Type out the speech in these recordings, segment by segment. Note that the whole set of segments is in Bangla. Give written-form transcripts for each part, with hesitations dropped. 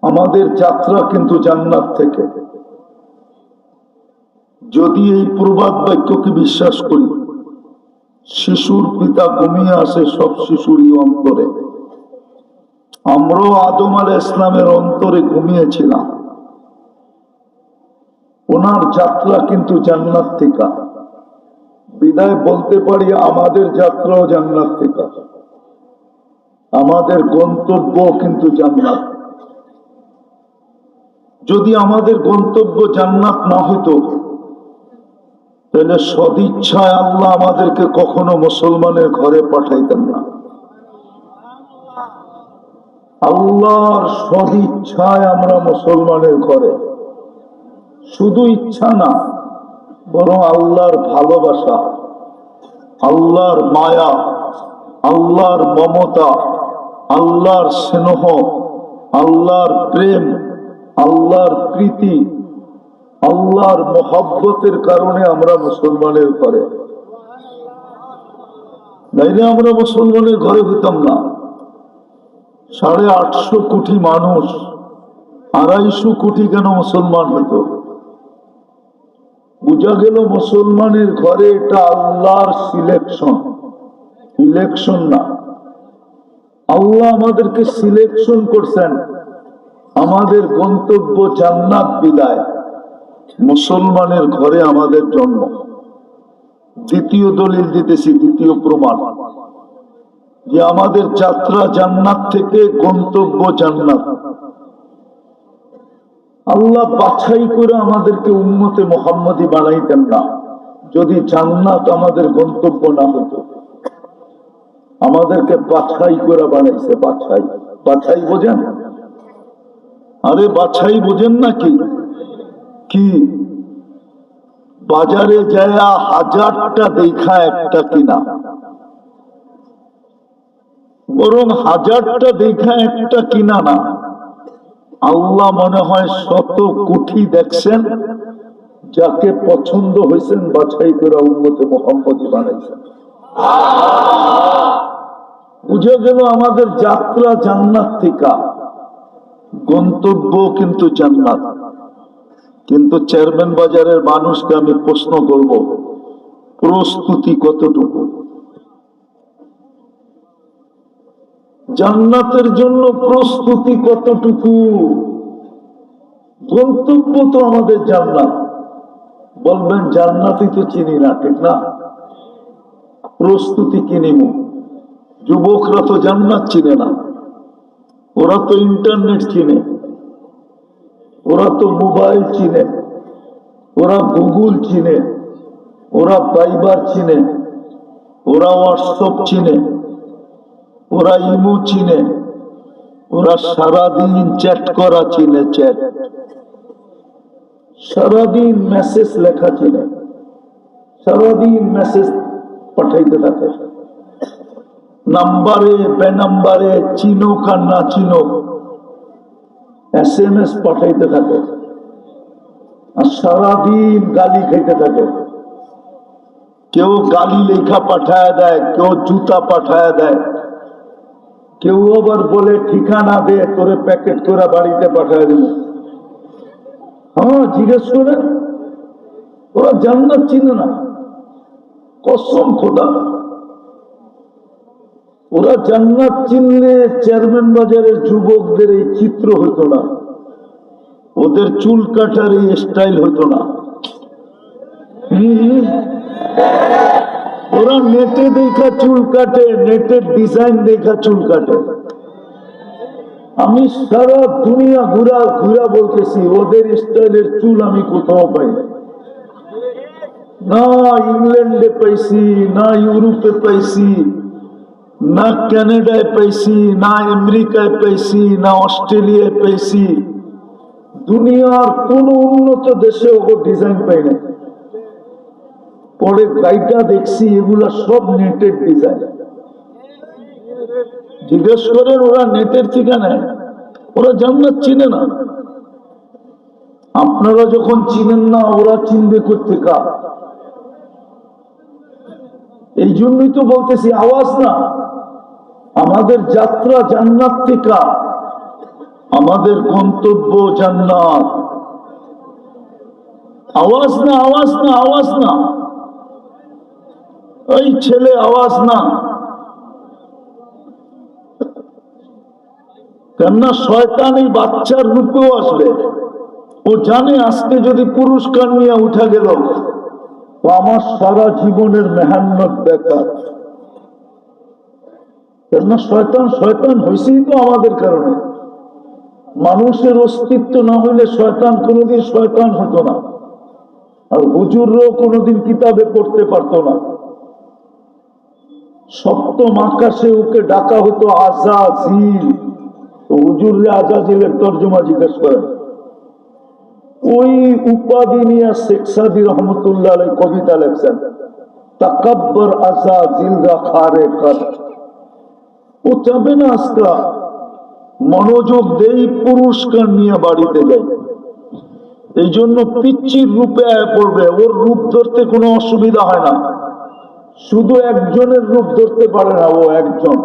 আমাদের যাত্রা কিন্তু জান্নাত থেকে। যদি এই প্রবাদ বাক্যকে বিশ্বাস করি, শিশুর পিতা ঘুমিয়ে আসে সব শিশুরই অন্তরে। আমরাও আদম আলাইহিস ইসলামের অন্তরে ঘুমিয়েছিলাম। ওনার যাত্রা কিন্তু জান্নাত থেকে। বিদায় বলতে পারি আমাদের যাত্রাও জান্নাত থেকে, আমাদের গন্তব্য কিন্তু জান্নাত। যদি আমাদের গন্তব্য জান্নাত না হইতো, তাহলে সদিচ্ছায় আল্লাহ আমাদেরকে কখনো মুসলমানের ঘরে পাঠাইতেন না। আল্লাহর সদিচ্ছায় আমরা মুসলমানের ঘরে, শুধু ইচ্ছা না, বরং আল্লাহর ভালোবাসা, আল্লাহর মায়া, আল্লাহর মমতা, আল্লাহর স্নেহ, আল্লাহর প্রেম, আল্লাহর প্রীতি, আল্লাহর মহব্বতের কারণে আমরা মুসলমানের ঘরে। নাইলে আমরা মুসলমানের ঘরে হইতাম না। 850 কোটি মানুষ, 250 কোটি কেন মুসলমান হতো? বোঝা গেল মুসলমানের ঘরে এটা আল্লাহর সিলেকশন, ইলেকশন না। আল্লাহ আমাদেরকে সিলেকশন করছেন, আমাদের গন্তব্য জান্নাত বিদায় মুসলমানের ঘরে আমাদের জন্ম। দ্বিতীয় দলিল দিতেছি, দ্বিতীয় প্রমাণ যে আমাদের যাত্রা জান্নাত থেকে, গন্তব্য জান্নাত। আল্লাহ বাছাই করে আমাদেরকে উম্মতে মুহাম্মদী বানাইতেন না যদি জান্নাত আমাদের গন্তব্য না হতো। আমাদেরকে বাছাই করে বানাইছে। বাছাই, বাছাই বোঝেন? আরে বাছাই বোঝেন না কি? কি বাজারে যায় 1000টা দেখা একটা কিনা, বরং 1000টা দেখা একটা কিনা না, আল্লাহ মনে হয় 100 কোটি দেখছেন, যাকে পছন্দ হয়েছেন বাছাই করে উম্মতে মুহাম্মদী বানাইছেন। বুঝে গেল আমাদের যাত্রা জান্নাত থেকে, গন্তব্য কিন্তু জান্নাত। কিন্তু চেয়ারম্যান বাজারের মানুষকে আমি প্রশ্ন করব, প্রস্তুতি কতটুকু? জান্নাতের জন্য প্রস্তুতি কতটুকু? গন্তব্য তো আমাদের জান্নাত। বলবেন জান্নাতই তো চিনি না, ঠিক না? প্রস্তুতি কি নিব? যুবকরা তো জান্নাত চিনে না, ওরা তো ইন্টারনেট চিনে, ওরা তো মোবাইল চিনে, ওরা গুগল চিনে, ওরা ফাইবার চিনে, ওরা হোয়াটসঅ্যাপ চিনে, ওরা ইমো চিনে, ওরা সারাদিন চ্যাট করা চিনে, চ্যাট, সারাদিন মেসেজ লেখা চিনে, সারাদিন মেসেজ পাঠাইতে থাকে, নাম্বারে বেনাম্বারে, চিনোক আর না চিনোক SMS পাঠাইতে থাকে, আর সারাদিন গালি খাইতে থাকে। কেউ গালি লেখা পাঠায় দেয়, কেউ জুতা পাঠায় দেয়, কেউ আবার বলে ঠিকানা দে, তোরে প্যাকেট করে বাড়িতে পাঠায় দেব। হ্যাঁ, জিজ্ঞেস করে। ওরা জান্নাত চিনে না, কসম খোদা। ওরা জান্নাত চিনলে চেয়ারম্যান বাজারের যুবকদের এই চিত্র হতো না, ওদের চুল কাটার এই স্টাইল হতো না। ওরা নেটে দেখা চুল কাটে, নেটের ডিজাইন দেখা চুল কাটে। আমি সারা দুনিয়া ঘুরা বলতেছি, ওদের স্টাইলের চুল আমি কোথাও পাই না। ইংল্যান্ডে পাইছি না, ইউরোপে পাইছি না, কানাডায় পাইছি না, আমেরিকায় পাইছি না, অস্ট্রেলিয়ায় পাইছি। দুনিয়ার কোন উন্নত দেশে ওকে ডিজাইন পাই না। পরে গাইটা দেখছি, এগুলা সব নেটের ডিজাইন। জিজ্ঞেস করেন ওরা নেটের ঠিকানা, ওরা জান্নাত চিনে না। আপনারা যখন চিনেন না, ওরা চিনবে কোত্থেকে? এই জন্যই তো বলতেছি, আওয়াজ না, আমাদের যাত্রা জান্নাত থেকে। আমাদের গন্তব্য জান্নাত। আওয়াজ না, আওয়াজ না, আওয়াজ না, এই ছেলে আওয়াজ না। কেননা শয়তান এই বাচ্চার রূপেও আসবে। ও জানে আজকে যদি পুরস্কার নিয়ে উঠা গেল তো আমার সারা জীবনের মেহনত বেকার। কেননা শয়তান শয়তান হয়েছেই তো আমাদের কারণে। মানুষের অস্তিত্ব না হইলে শয়তান কোনোদিন শয়তান হতো না, আর হুজুররাও কোনোদিন কিতাবে পড়তে পারতো না। সপ্তম আকাশে ওকে ডাকা হতো আজাজিল। তো হুজুররা আজাজিলের তর্জমা জিজ্ঞেস করেন। ওই উপাধি নিয়ে শেখ সাদি রহমতুল্লাহ আলাইহি কবিতা লেখছেন, তাকাব্বর আজাজিল রাখারে কর। ও চাবে না আজকা মনোযোগ দেই পুরস্কার নিয়ে বাড়িতে যাই। এই জন্য পিচ্চির রূপে আয় পড়বে। ওর রূপ ধরতে কোনো অসুবিধা হয় না। শুধু একজনের রূপ ধরতে পারে না, ও একজন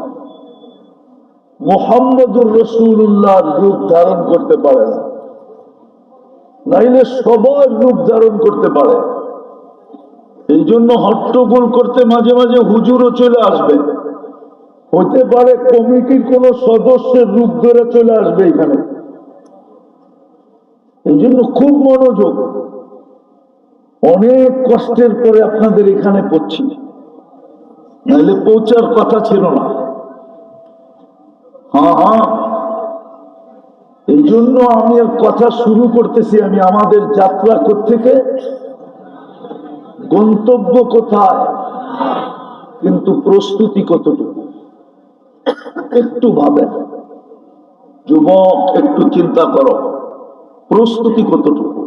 মুহাম্মদুর রাসূলুল্লাহর রূপ ধারণ করতে পারে না, নাইলে সবার রূপ ধারণ করতে পারে। এই জন্য হট্টগোল করতে মাঝে মাঝে হুজুরও চলে আসবে। হতে পারে কমিটির কোন সদস্যের রূপ ধরে চলে আসবে এখানে। এই জন্য খুব মনোযোগ। অনেক কষ্টের পরে আপনাদের এখানে পড়ছি, নাহলে পৌঁছার কথা ছিল না। হ্যাঁ, এই জন্য আমি কথা শুরু করতেছি। আমি আমাদের যাত্রা কোত্থেকে, গন্তব্য কোথায়, কিন্তু প্রস্তুতি কতটুকু একটু ভাবেন। যুবক একটু চিন্তা করো, প্রস্তুতি কতটুকু।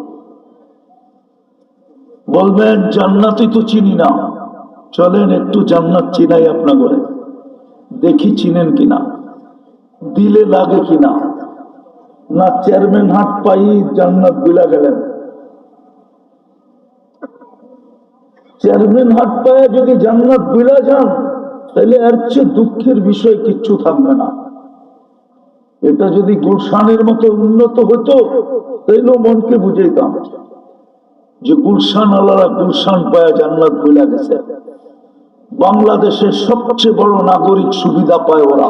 বলবেন জান্নাতই তো চিনি না, চলেন একটু জান্নাত চিনাই আপনা করে, দেখি চিনেন কিনা, দিলে লাগে কিনা। না চেয়ারম্যান হাট পাই জান্নাত বুলা গেলেন। চেয়ারম্যান হাট পায়ে যদি জান্নাত বুলা যান তাহলে এর চেয়ে দুঃখের বিষয় কিচ্ছু থাকবে না। এটা যদি গুলশানের মতো উন্নত হতো তাইলেও মনকে বুঝাইতাম যে গুলশান আলারা গুলশান পায়া জান্নাত বুলা গেছে। বাংলাদেশের সবচেয়ে বড় নাগরিক সুবিধা পায় ওরা।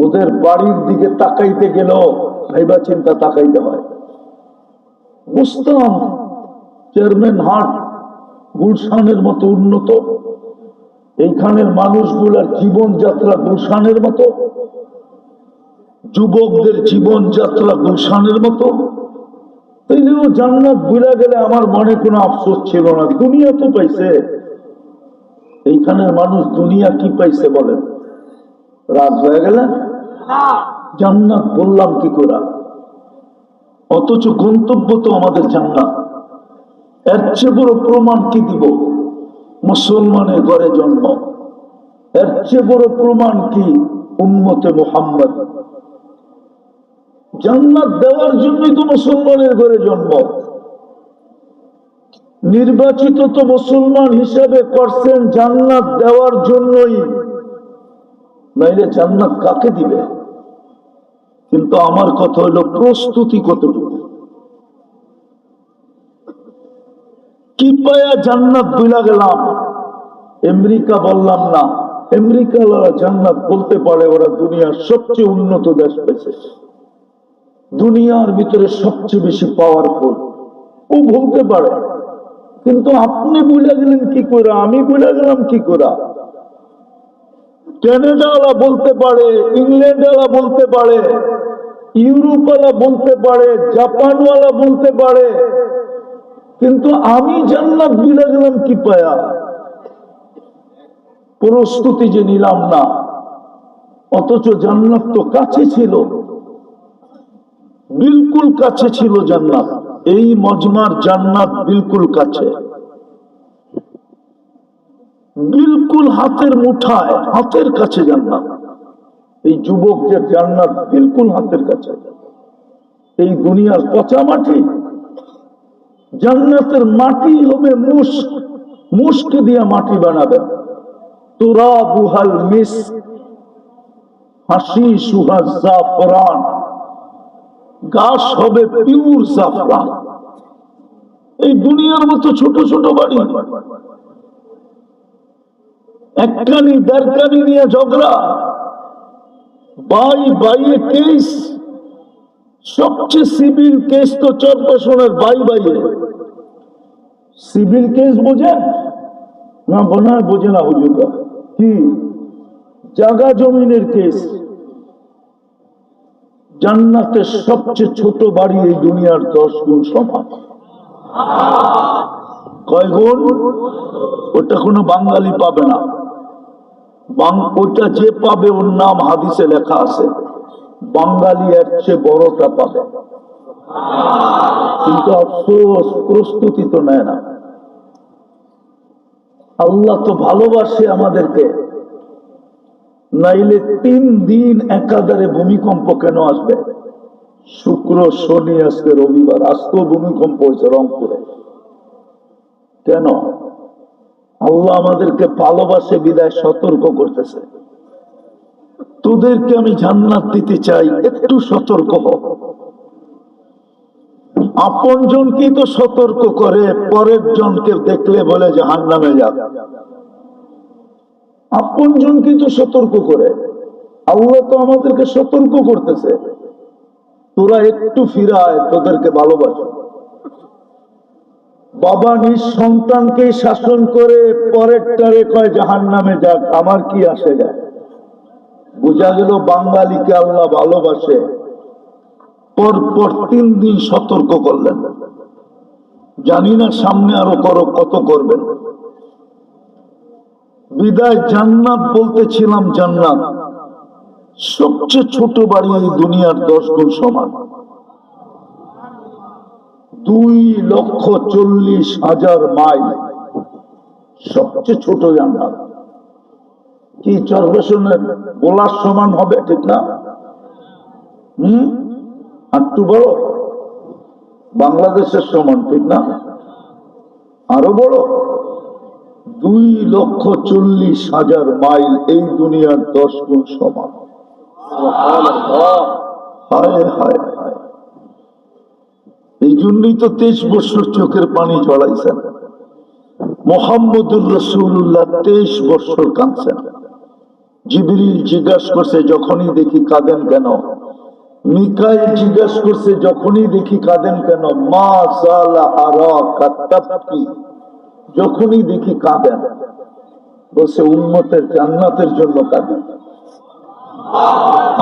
ওদের বাড়ির দিকে তাকাইতে গেলেও ভাইবা চিন্তা তাকাইতে হয়। বুঝতাম চেয়ারম্যান হাট গুলশানের মতো উন্নত, এইখানের মানুষগুলার জীবনযাত্রা গুলশানের মতো, যুবকদের জীবনযাত্রা গুলশানের মতো, তাইলেও জান্নাত বুলা গেলে আমার মনে কোনো আফসোস ছিল না। দুনিয়া তো পাইছে। এইখানের মানুষ দুনিয়া কি পাইছে বলেন? রাত হয়ে গেলেন জান্নাত বললাম কি করে? অথচ গন্তব্য তো আমাদের জান্নাত। এর চেয়ে বড় প্রমাণ কি দিব? মুসলমানের ঘরে জন্ম। এর চেয়ে বড় প্রমাণ কি? উম্মতে মুহাম্মদ। জান্নাত দেওয়ার জন্যই তো মুসলমানের ঘরে জন্ম। নির্বাচিত তো মুসলমান হিসাবে করছেন জান্নাত দেওয়ার জন্যই, নাইলে জান্নাত কাকে দিবে? কিন্তু আমার কথা হলো প্রস্তুতি কতটুকু। কি পায়া জান্নাত বুলা গেলাম? আমেরিকা বললাম না, আমেরিকা জান্নাত বলতে পারে, ওরা দুনিয়ার সবচেয়ে উন্নত দেশ পেয়েছে, দুনিয়ার ভিতরে সবচেয়ে বেশি পাওয়ারফুল, ও বলতে পারে। কিন্তু আপনি বুঝে গেলেন কি করে, আমি বুঝে গেলাম কি করে? ক্যানাডাওয়ালা বলতে পারে, ইংল্যান্ডওয়ালা বলতে পারে, ইউরোপওয়ালা বলতে পারে, জাপানওয়ালা বলতে পারে, কিন্তু আমি জান্নাত বুঝে গেলাম কি পায়া? প্রস্তুতি যে নিলাম না। অথচ জান্নাত তো কাছে ছিল, বিলকুল কাছে ছিল জান্নাত। এই মজমার জান্নাত বিলকুল কাছে, বিলকুল হাতের মুঠায়, হাতের কাছে জান্নাত। এই যুবকদের জান্নাত বিলকুল হাতের কাছে। এই দুনিয়ার পচা মাটি, জান্নাতের মাটি হবে মুস্ক, মুস্ক দিয়ে মাটি বানাবে। তুরাবুহাল মিস্ক হাশিশুহা জাফরান। গাছ হবে পিওর জাফরান। এই দুনিয়ার মতো ছোট ছোট বাড়ি, একখানি দেড়খানি নিয়ে ঝগড়া, ভাই ভাইয়ে কেস, সবচেয়ে সিভিল কেস তো চরপেশনের ভাই ভাইয়ে। সিভিল কেস বোঝেন না? বোঝে না হুজুররা। কি জায়গা জমিনের কেস। জান্নাতের সবচেয়ে ছোট বাড়ি এই দুনিয়ার 10 গুণ সমান। কয় গুণ? ওটা কোনো বাঙালি পাবে না। ওটা যে পাবে ওর নাম হাদিসে লেখা আছে, বাঙালি এর চেয়ে বড়টা পাবে। কিন্তু আফসোস, প্রস্তুতি তো নেয় না। আল্লাহ তো ভালোবাসে আমাদেরকে, নাইলে 3 দিন একাধারে ভূমিকম্প কেন আসবে? শুক্র শনি আজকে রবিবার, আজকেও ভূমিকম্প হয়েছে রংপুরে। কেন? আল্লাহ আমাদেরকে ভালোবাসে বিদায় সতর্ক করতেছে, তোদেরকে আমি জান্নাত দিতে চাই, একটু সতর্ক হ। আপন জনকেই তো সতর্ক করে, পরের জনকে দেখলে বলে জাহান্নামে যাবে। আপন জনকেই তো সতর্ক করে। আল্লাহ তো আমাদেরকে সতর্ক করতেছে, তোরা একটু ফিরায়, তোদেরকে ভালোবাসে। বাবা নিজ সন্তানকেই শাসন করে, পরের টারে কয় জাহান্নামে যাক, আমার কি আসে যায়? বোঝা গেল বাঙালিকে আল্লাহ ভালোবাসে। পরপর 3 দিন সতর্ক করলেন। জানি না সামনে আরো কত করবেন। বিদায় জান্নাত বলতেছিলাম, জান্নাত সবচেয়ে ছোট বাড়ি এই দুনিয়ার 10 গুণ সমান। 2,40,000 মাইল, সবচেয়ে ছোট জান্নাত। কি চরবেশনের গোলার সমান হবে? ঠিক না? একটু বড়, বাংলাদেশের সমান, ঠিক না? আরো বড়, 2,40,000 মাইল এই দুনিয়ার 10 গুণ সমান। হায় হায় হায়। এই জন্যই তো 23 বছর চোখের পানি ঝরাইছেন। মুহাম্মদুর রাসূলুল্লাহ 23 বছর কাঁদছেন। জিবরিল জিজ্ঞাসা করছে, যখনই দেখি কাঁদেন কেন? মিকাইল জিজ্ঞাসা করছে, যখনই দেখি কাঁদেন কেন? মা সালা আরাকা তাবকি, যখনই দেখি কাঁদেন। বলছে উম্মতের জান্নাতের জন্য কাঁদেন,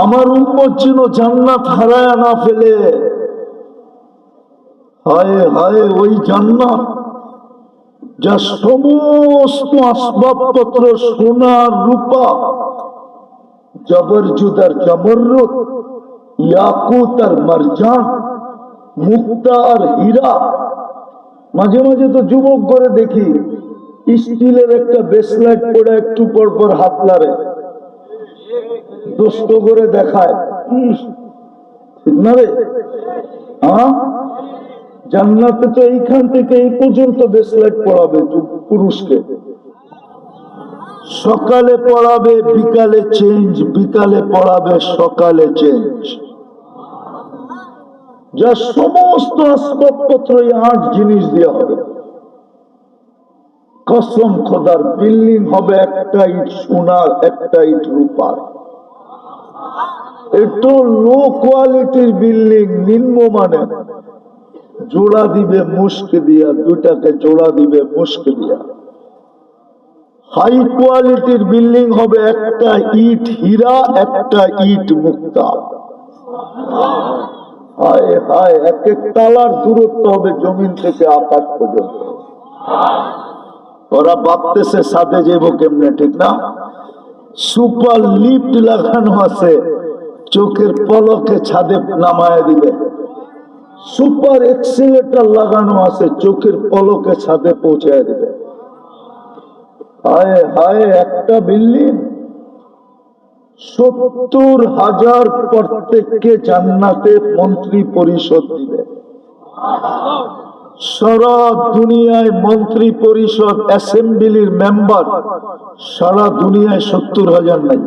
আমার উম্মত যেন জান্নাত হারায় না ফেলে। হায় হায়, ওই জান্নাত যা সমস্ত আসবাবপত্র সোনার রূপা, জবরজুদার জমরুদ, ইয়াকুত আর মারজান, মুক্তা আর হীরা। মাঝে মাঝে তো যুবক করে দেখি স্টিলের একটা ব্রেসলেট পরে একটু পর পর হাত লাড়ে, দোস্ত করে দেখায়। ঠিক না রে? হ্যাঁ, জান্নাতে তো এইখান থেকে এই পর্যন্ত ব্রেসলেট পরাবে পুরুষকে। সকালে পড়াবে, বিকালে চেঞ্জ, বিকালে পড়াবে, সকালে চেঞ্জ। যা সমস্ত আসবাবপত্র 8 জিনিস দেওয়া হবে। কসম খোদার, বিল্ডিং হবে একটা ইট সোনার, একটা ইট রূপার। একটু লো কোয়ালিটির বিল্ডিং, নিম্নমানের, জোড়া দিবে মুস্ক দিয়া, দুটাকে জোড়া দিবে মুস্ক দিয়া। হাই কোয়ালিটির বিল্ডিং হবে একটা ইট হীরা, একটা ইট মুক্তা। হায় হায়, এক এক তালার দূরত্ব হবে জমিন থেকে আকাশ পর্যন্ত। ওরা ভাবতেছে সাথে যাবো কেমনে, ঠিক না? সুপার লিফট লাগানো আছে, চোখের পলকে ছাদে নামায় দিবে। সুপার এক্সিলেটর লাগানো আছে, চোখের পলকে ছাদে পৌঁছায় দিবে। হায় হায়, একটা বিল্ডিং 70,000 প্রত্যেককে জান্নাতে মন্ত্রী পরিষদ দিবে। সারা দুনিয়ায় মন্ত্রী পরিষদ, অ্যাসেম্বলির মেম্বার সারা দুনিয়ায় 70,000 নাই।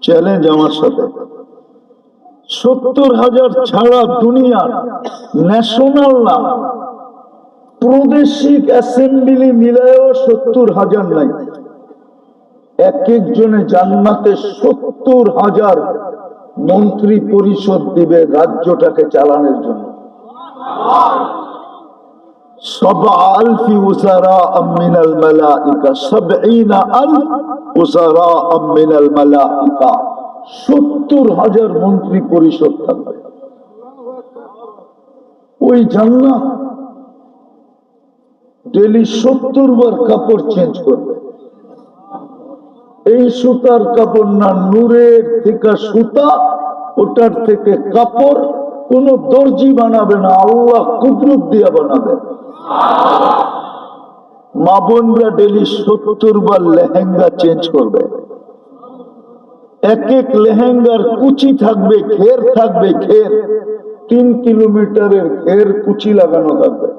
চ্যালেঞ্জ আমার সাথে, 70,000 ছাড়া দুনিয়ার ন্যাশনাল না, প্রাদেশিক অ্যাসেম্বলি মিলায়ও 70,000 নাই। এক একজনে জান্নাতে 70,000 মন্ত্রী পরিষদ দিবে রাজ্যটাকে চালানোর জন্য। 70,000 উসারাআ মিনাল মালাইকা, 70,000 উসারাআ মিনাল মালাইকা, 70,000 মন্ত্রী পরিষদ থাকবে। ওই জান্নাত ডেলি 70 বার কাপড় চেঞ্জ করবে। এই সুতার কাপড় না, নূরের থেকে সুতা, ওটার থেকে কাপড় কোন দর্জি বানাবে না, আল্লাহ কুদরত দিয়া বানাবে। মা বোনরা ডেলি 70 বার লেহেঙ্গা চেঞ্জ করবে। এক এক লেহেঙ্গার কুচি থাকবে, ঘের থাকবে, ঘের 3 কিলোমিটারের ঘের কুচি লাগানো থাকবে।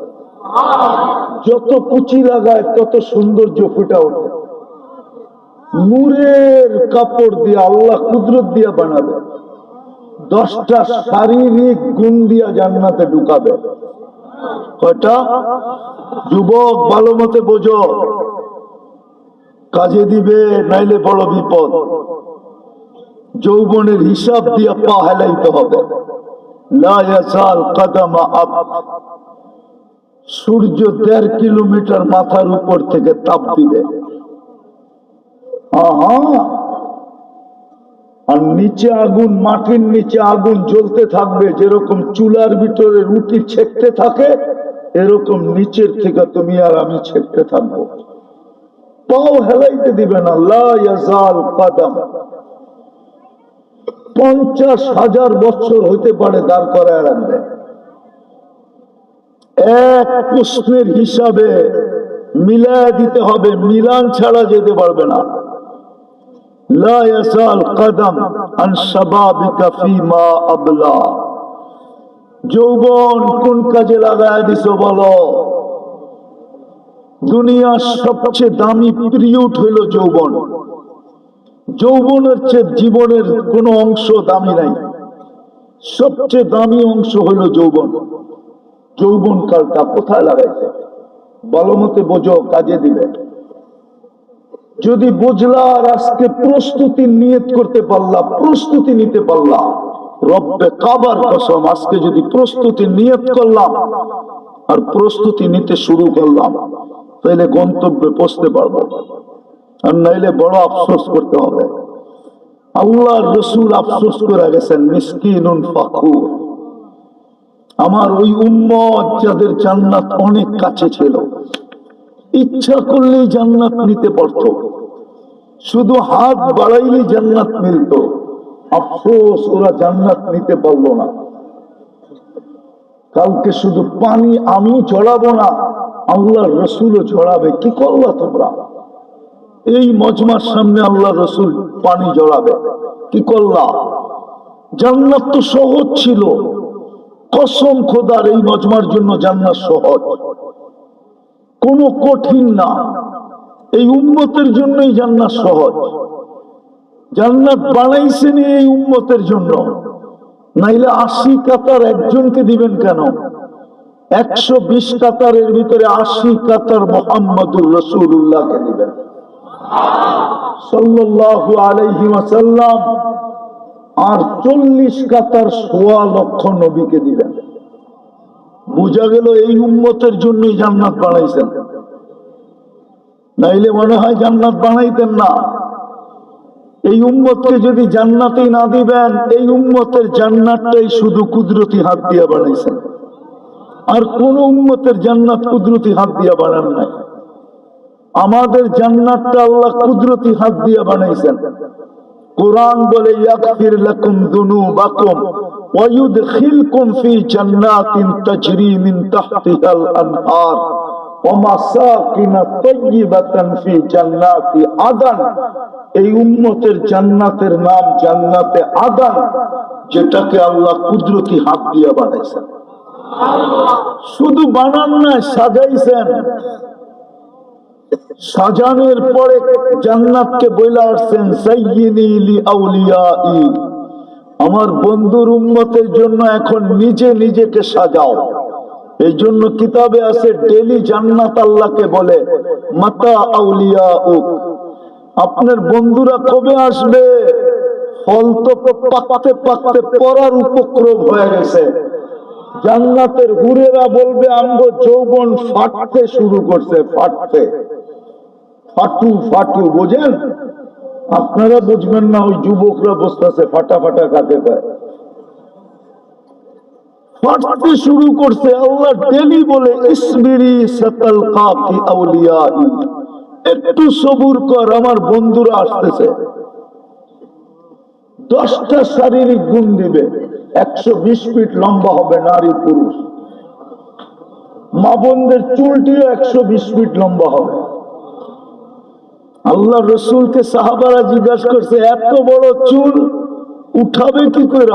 যত কুচি লাগায় তত সৌন্দর্য ফুটে ওঠে। নূরের কাপড় দিয়ে আল্লাহ কুদরত দিয়া বানাবে। 10টা শারীরিক গুণ দিয়া জান্নাতে ঢুকাবে। কয়টা? যুবক ভালো মতে বোঝো, কাজে দিবে নাইলে বড় বিপদ। যৌবনের হিসাব দিয়া পা হেলাইতে হবে। লা ইয়াসাল কদমা আব, সূর্য 1.5 কিলোমিটার মাথার উপর থেকে তাপ দিবে। আর নিচে আগুন, মাটির নিচে আগুন জ্বলতে থাকবে। যেরকম চুলার ভিতরে রুটি ছেঁকতে থাকে, এরকম নিচের থেকে তুমি আর আমি ছেঁকতে থাকবো। পাও হেলাইতে দিবে না। লা ইয়াজাল কদম। 50,000 বছর হইতে পারে দাঁড় করায় রাখবে। এক প্রশ্নের হিসাবে মিলায় দিতে হবে, মিলান ছাড়া যেতে পারবে না। লা ইয়াসাল কদম আন শাবাবিকা ফীমা আবলা। যৌবন কোন কাজে লাগায় দিছো বলো? দুনিয়ার সবচেয়ে দামি পিরিয়ড হইল যৌবন। যৌবনের চেয়ে জীবনের কোন অংশ দামি নাই। সবচেয়ে দামি অংশ হইল যৌবন। যৌবন কালটা কোথায় লাগাইছে? ভালো মতে বোঝো, কাজে দিবে। যদি বুঝলা আর আজকে প্রস্তুতি নিয়ত করতে পারলা, প্রস্তুতি নিতে পারলা, রব্বে কাবার কসম, আজকে যদি প্রস্তুতি নিয়ত করলাম আর প্রস্তুতি নিতে শুরু করলাম, তাহলে গন্তব্যে পৌঁছতে পারবো। আর নাইলে বড় আফসোস করতে হবে। আল্লাহর রাসূল আফসোস করে গেছেন, মিসকিনুন ফাকুর। আমার ওই উম্মত যাদের জান্নাত অনেক কাছে ছিল, ইচ্ছা করলেই জান্নাত নিতে পারত, শুধু হাত বাড়াইলেই জান্নাত মিলত। আফসোস, ওরা জান্নাত নিতে পারলো না। কালকে শুধু পানি আমি ঝরাবো না, আল্লাহর রাসূলও ঝরাবে। কি করলা তোমরা? এই মজমার সামনে আল্লাহর রাসূল পানি ঝরাবে, কি করলা? জান্নাত তো সহজ ছিল। কসম খোদার, এই মজমার জন্য জান্নাত সহজ, কোনো কঠিন না। এই উম্মতের জন্যই জান্নাত সহজ। জান্নাত বানাইছেন এই উম্মতের জন্য, নাইলে 80 কাতার একজনকে দিবেন কেন? 120 কাতারের ভিতরে 80 কাতার মুহাম্মদুর রাসূলুল্লাহকে দিবেন সাল্লাল্লাহু আলাইহি ওয়াসাল্লাম, আর 40 কাতার 1.25 লক্ষ নবীকে দিবেন। বুঝা গেল এই উম্মতের জন্যই জান্নাত বানাইছেন, নাইলে মনে হয় জান্নাত বানাইতেন না। এই উম্মতকে যদি জান্নাতেই না দিবেন, এই উম্মতের জান্নাতটাই শুধু কুদরতি হাত দিয়া বানাইছেন, আর কোন উম্মতের জান্নাত কুদরতি হাত দিয়া বানান নাই। আমাদের জান্নাতটা আল্লাহ কুদরতি হাত দিয়া বানাইছেন। কুরআন বলে, ইয়াগফির লাকুম যুনুবাকুম ওয়া ইউদখিলকুম ফি জান্নাতিন তাজরি মিন তাহতিহাল আনহার ওয়া মাসাকিন তাইয়্যিবাতান ফি জান্নাতি আদন। এই উম্মতের জান্নাতের নাম জান্নাতে আদন, যেটাকে আল্লাহ কুদরতি হাত দিয়া বানাইছেন। শুধু বানান না, সাজাইছেন। সাজানোর পরে জান্নাতকে বইলা আসছেন, সাইয়্যিনি লি আউলিয়াই, আমার বন্ধুর উম্মতের জন্য এখন নিজে নিজেকে সাজাও। এই জন্য কিতাবে আছে ডেলি জান্নাত আল্লাহকে বলে মাতা আউলিয়া উক, আপনার বন্ধুরা কবে আসবে? ফল তো পাকতে পাকতে পড়ার উপক্রম হয়ে গেছে। জান্নাতের হুরেরা বলবে আমগো যৌবন ফাটতে শুরু করছে, ফাটতে, ফাটু ফাটু, বোঝেন? আপনারা বুঝবেন না, ওই যুবকরা বসতেছে ফাটা ফাটা কাকে পায়, ফাটতে শুরু করছে। আল্লাহ ডেলি বলে ইসবিরি সাতালকাকি আউলিয়াই, একটু সবুর কর, আমার বন্ধুরা আসতেছে। 10টা শারীরিক গুণ দিবে, 120 ফিট লম্বা হবে নারী পুরুষ, মা বোনদের চুলটিও 120 ফিট লম্বা হবে। আল্লাহ রসুলকে সাহাবারা জিজ্ঞাসা করছে এত বড় চুল উঠাবে কি করে?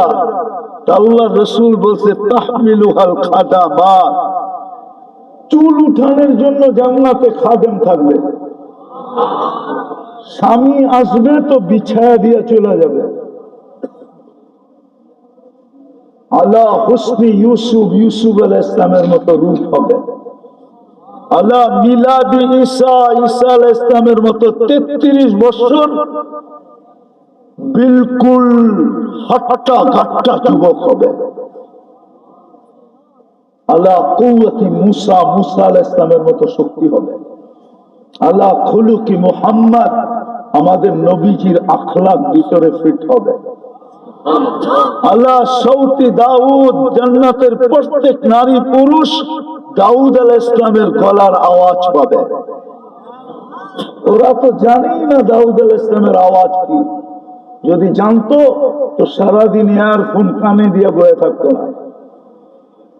আল্লাহ রসুল বলছে তাহমিলুহাল খাদামা, চুল উঠানোর জন্য জান্নাতে খাদেম থাকবে। স্বামী আসবে তো বিছায়া দিয়ে চলে যাবে। আলা হুসনি ইউসুফ, ইউসুফ আলাইহিস সালামের মতো রূপ হবে। আলা মিলাদি ঈসা, ঈসা আলাইহিস সালামের মতো 33 বছর বিলকুল হাট্টা ঘাট্টা যুবক হবে। আলা কুওয়াতি মুসা, মুসা আলাইহিস সালামের মতো শক্তি হবে। আলা খুলুকি মুহাম্মদ, আমাদের নবীজির আখলাক ভিতরে ফিট হবে। আল্লাহ সৌতি দাউদ, জান্নাতের প্রত্যেক নারী পুরুষ দাউদ আলাইহিস সালামের গলার আওয়াজ পাবে। ওরা তো জানেই না দাউদ আলাইহিস সালামের আওয়াজ কি। যদি জানতো তো সারাদিন ইয়ারফোন কানে দিয়ে বয়ে থাকতো না।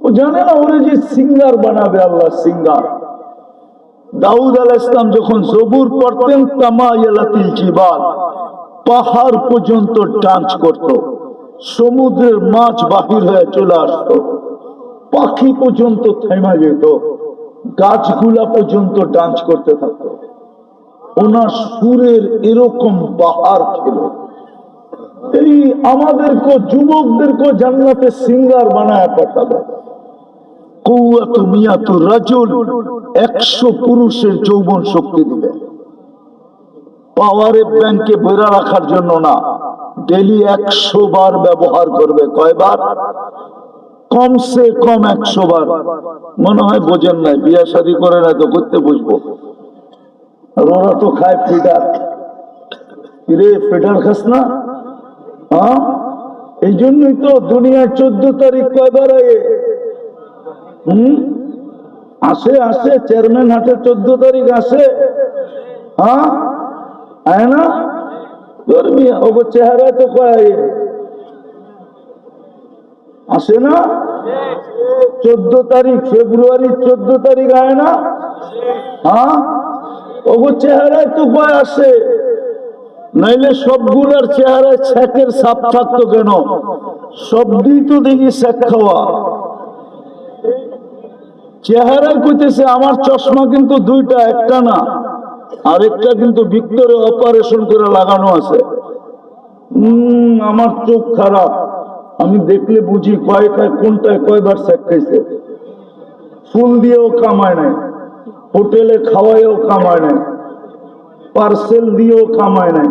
ও জানে না ওরা যে সিঙ্গার বানাবে আল্লাহ, সিঙ্গার। দাউদ আলাইহিস সালাম যখন জবুর পড়তেন তামায়ালাতিল জিবাল, পাহাড় পর্যন্ত ডান্স করত, সমুদ্রের মাছ বাহির হয়ে চলে আসতো, পাখি পর্যন্ত থেমে যেত, গাছগুলা পর্যন্ত ডান্স করতে থাকতো। ওনার সুরের এরকম বাহার ছিল। এই আমাদেরকে যুবকদেরকে জান্নাতে সিঙ্গার বানায় পাঠাবে। কুওয়াতু মিয়াতু রাজুল, 100 পুরুষের যৌবন শক্তি দিবে। পাওয়ারের ব্যাংকে বইরা রাখার জন্য না, ডেলি 100 বার ব্যবহার করবে। কয়বার? কমসে কম 100 বার। মনে হয় বোঝেন নাই, বিয়া শাদী করে না তো করতে বুঝবো। আর ওরা তো খায় ফিডার। রে ফিডার খাস না? হ্যাঁ, এই জন্যই তো দুনিয়ার 14 তারিখ কয়বার আয়ে? আসে আসে, চেয়ারম্যান হাটে 14 তারিখ আসে। হ্যাঁ আয় না? ওগো চেহারা তো কয় আসে না? 14 তারিখ ফেব্রুয়ারি 14 তারিখ আয় না? হ্যাঁ, ওগো চেহারায় তো কয় আসে। নাইলে সবগুলার চেহারায় ছ্যাঁকের ছাপ থাকতো কেন? সবদিই তো দেখি ছ্যাঁক খাওয়া। চেহারায় কইতেছে আমার চশমা কিন্তু 2টা, একটা না, আরেকটা কিন্তু ভিতরে অপারেশন করে লাগানো আছে। আমার চোখ খারাপ, আমি দেখলে বুঝি কয়টায় কোনটায় কয়বার ছ্যাঁক খাইছে। ফুল দিয়েও কামায় নাই, হোটেলে খাওয়াইও কামায় নাই, পার্সেল দিয়েও কামায় নাই।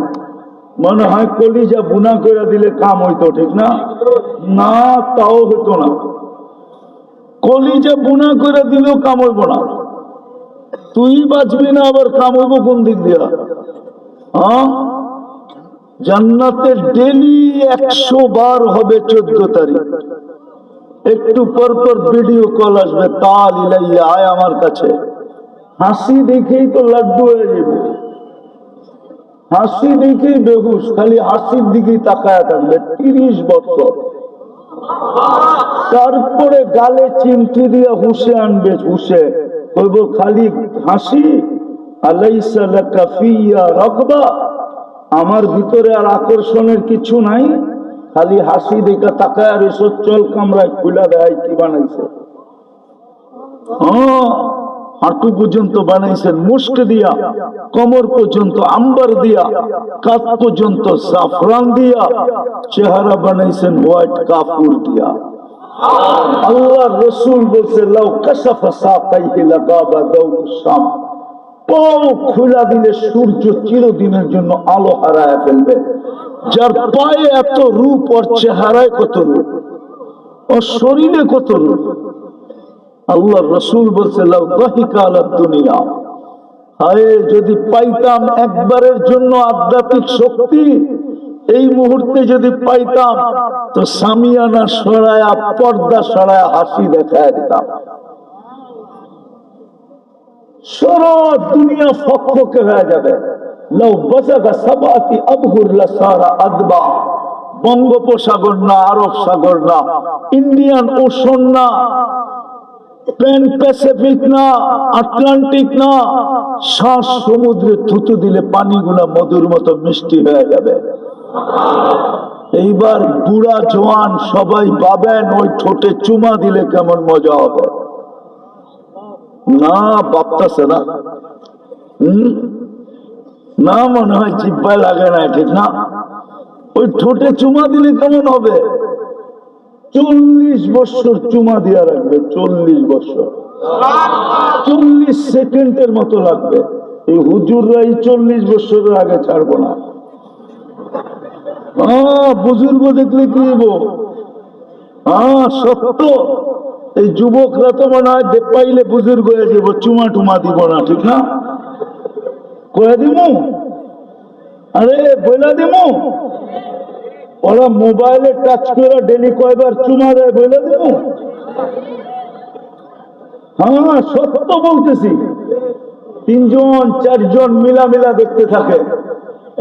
মনে হয় কলিজা বুনা করে দিলে কাম হইতো, ঠিক না? না, তাও হইতো না। কলিজা বুনা করে দিলেও কাম হইব না। তুই বাঁচবি না, আবার কাম হইব কোন দিক দিয়া? হ্যাঁ, জান্নাতে ডেলি 100 বার হবে 14 তারিখ। একটু পর পর ভিডিও কল আসবে, তাল ইলাইয়া, আয় আমার কাছে। হাসি দেখেই তো লাড্ডু হয়ে যাবে, হাসি দেখেই বেহুশ, খালি হাসির দিকেই তাকায় থাকবে 30 বছর। তারপরে গালে চিমটি দিয়ে হুসে আনবে, হুসে কইব খালি হাসি। আলাইসা লাকা ফিয়া রাগবা, আমার ভিতরে আর আকর্ষণের কিছু নাই, খালি হাসি দেখা তাকায় আর এসব চল কামরায় খুলা দেয় কি বানাইছে। হাঁটু পর্যন্ত বানাইছেন মুষ্টি দিয়া, কোমর পর্যন্ত আম্বার দিয়া, কাঁধ পর্যন্ত জাফরান দিয়া, চেহারা বানাইছেন হোয়াইট কাপুর দিয়া। আল্লাহ রসুল বলছে লাউ কাশাফা সাকাইহি লাগাবা দাউস শাম, পাও খুলা দিলে সূর্য চিরদিনের জন্য আলো হারায় ফেলবে। যার পায়ে এত রূপ, ওর চেহারায় কত রূপ, ওর শরীরে কত রূপ। আল্লাহ রসুল বলছে লাউ দাহিকা আলা দুনিয়া, হায় যদি পাইতাম একবারের জন্য আধ্যাত্মিক শক্তি, এই মুহূর্তে যদি পাইতাম তো সামিয়ানা সরায়া, পর্দা সরায়া হাসি দেখায় দিতাম। সারা দুনিয়া ফকফকে হয়ে যাবে। লাউ বাজাগা সাবাতি আবহুর লাসারা আদবা, বঙ্গোপসাগর না, আরব সাগর না, ইন্ডিয়ান ওশন না, প্যান প্যাসিফিক না, আটলান্টিক না, শ্বাস সমুদ্রে থুতু দিলে পানিগুলা মধুর মতো মিষ্টি হয়ে যাবে। এইবার বুড়া জওয়ান সবাই পাবেন ওই ঠোঁটে চুমা দিলে কেমন মজা হবে। না ভাবতেছে না, না মনে হয় জিব্বায় লাগে না, ঠিক না? ওই ঠোঁটে চুমা দিলে কেমন হবে? 40 বছর চুমা দিয়া রাখবে, 40 বছর, 40 সেকেন্ডের মতো লাগবে। এই হুজুররা এই 40 বছরের আগে ছাড়বো না। বুজুর্গ দেখলে কি হইব? সত্য। এই যুবকরা তো মনে হয় পাইলে বুজুর্গ হয়ে যাব, চুমা টুমা দিব না, ঠিক না? কয়ে দিব, আরে বইলা দিব। ওরা মোবাইলে টাচ করে ডেলি কয়বার চুমা দেয় বইলা দিব। সত্য বলতেছি। 3 জন 4 জন মিলা দেখতে থাকে,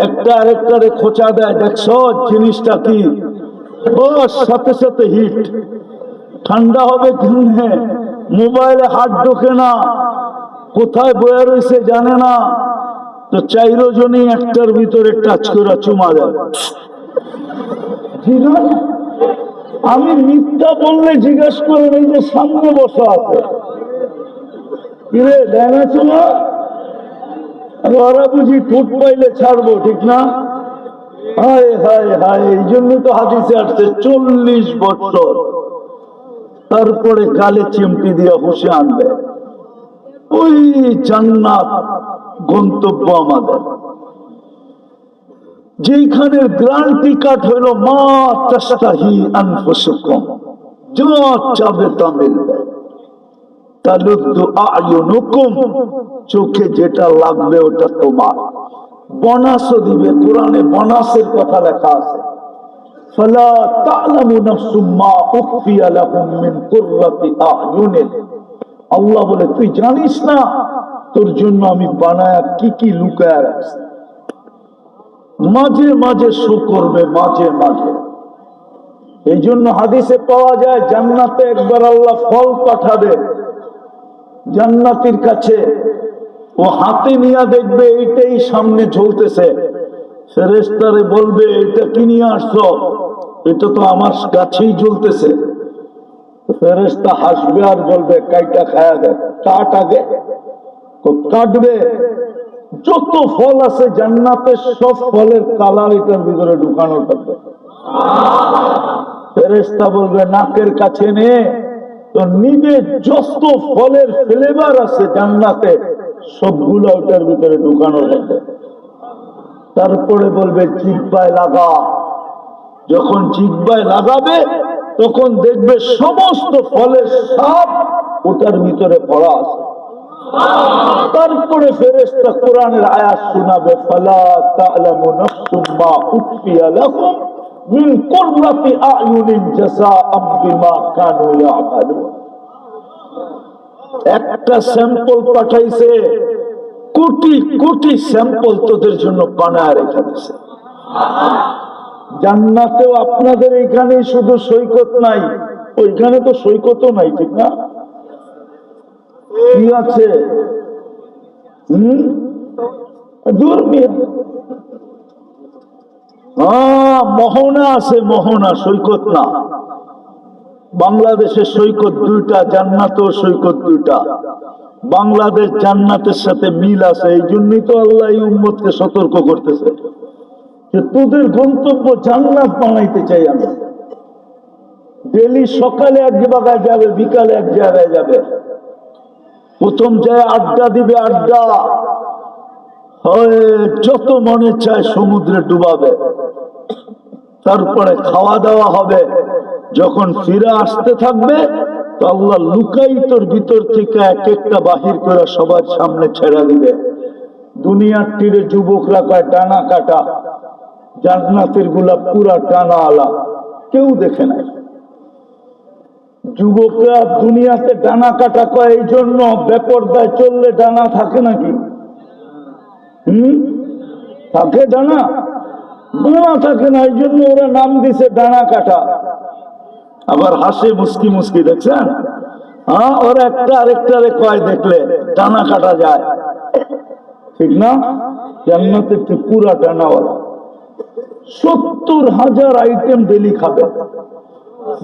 একটা আরেকটারে খোঁচা দেয়, দেখছ জিনিসটা কি, বস সাথে সাথে হিট। ঠান্ডা হবে কেমনে? মোবাইলে হাত ঢোকে না, কোথায় বয়ে রয়েছে জানে না, তো 4 জনই একটার ভিতরে টাচ করে চুমা দেয়। আমি মিথ্যা বললে জিজ্ঞাসা করে এই যে সামনে বসা আছে, কিরে দেয় না চুমা? ওরা বুঝি ঠোঁট পাইলে ছাড়বো, ঠিক না? হায় হায় হায়, এই জন্যই তো হাদিসে আসছে 40 বছর, তারপরে গালে চিমটি দিয়ে বসে আনবে। ওই জান্নাত গন্তব্য আমাদের, যেখানের গ্যারান্টি কার্ড হইল মা তাস্তাহি আনফুসুকুম, যা চাবে তা মিলবে। তালুদ্দু আয়ুনুকুম, চোখে যেটা লাগবে ওটা তোমার। বোনাসও দিবে, কোরআনে বোনাসের কথা লেখা আছে। ফালা তা'লামু নাফসুম মা উখফিয়া লাহুম মিন কুররাতি আ'য়ুনিন, আল্লাহ বলে তুই জানিস না তোর জন্য আমি বানায়া কি কি লুকায়া রাখছি। মাঝে মাঝে শো করবে, মাঝে মাঝে। এই জন্য হাদিসে পাওয়া যায় জান্নাতে একবার আল্লাহ ফল পাঠাবে জান্নাতীর কাছে, ও হাতে নিয়ে দেখবে এইটাই সামনে ঝুলতেছে। ফেরেশতারে বলবে এটা কি নিয়ে আসছো? এটা তো আমার কাছেই ঝুলতেছে। ফেরেশতা হাসবে আর বলবে কাইটা খায়া দেয়, কাট আগে। কাটবে, যত ফল আছে জান্নাতের সব ফলের কালার এটার ভিতরে ঢুকানো থাকবে। ফেরেশতা বলবে নাকের কাছে নে, তো নিবে যত ফলের ফ্লেভার আছে জান্নাতে সবগুলো ওটার ভিতরে ঢুকানো থাকবে। তারপরে বলবে জিহ্বায় লাগা। যখন জিহ্বায় লাগাবে তখন দেখবে সমস্ত ফলের স্বাদ ওটার ভিতরে ভরা আছে। তারপরে ফেরেশতা কোরআনের আয়াত শোনাবে, ফালা তা'লামু নাফসুম মা উখফিয়া লাহুম মিন কুররাতি আ'য়ুনিন জাযাআম বিমা কানু ইয়া'মালুন। একটা স্যাম্পল পাঠাইছে, কোটি কোটি স্যাম্পল তোদের জন্য বানায় রেখে দিয়েছে। জান্নাতেও আপনাদের এখানে শুধু সৈকত নাই, ওইখানে তো সৈকতও নাই, ঠিক না? কি আছে? মোহনা আছে, মোহনা, সৈকত না। বাংলাদেশের সৈকত 2টা, জান্নাতেও সৈকত 2টা। বাংলাদেশ জান্নাতের সাথে মিল আছে, এই জন্যই তো আল্লাহ এই উম্মতকে সতর্ক করতেছে যে তোদের গন্তব্য জান্নাত বানাইতে চাই আমি। ডেলি সকালে এক জায়গায় যাবে, বিকালে এক জায়গায় যাবে। প্রথম যায় আড্ডা দিবে, আড্ডা হয় যত মনে চায় সমুদ্রে ডুবাবে। তারপরে খাওয়া দাওয়া হবে। যখন ফিরে আসতে থাকবে তো আল্লাহ লুকাই তোর ভিতর থেকে এক একটা বাহির করে সবার সামনে ছেড়ে দিবে। দুনিয়ার তীরে যুবকরা কয় ডানা কাটা, জান্নাতের গুলা পুরা টানা আলা, কেউ দেখে নাই। যুবকরা দুনিয়াতে ডানা কাটা কয় এই জন্য, বেপরদায় চললে ডানা থাকে নাকি? থাকে ডানা? ডানা থাকে না, এই জন্য ওরা নাম দিছে ডানা কাটা। আবার হাসে মুস্কি মুস্কি, দেখছেন? হ্যাঁ, ওরা একটা আরেকটারে কয় দেখলে ডানা কাটা যায়, ঠিক না? জান্নাতের পুরা ডানাওয়ালা 70,000 আইটেম ডেলি খাবে।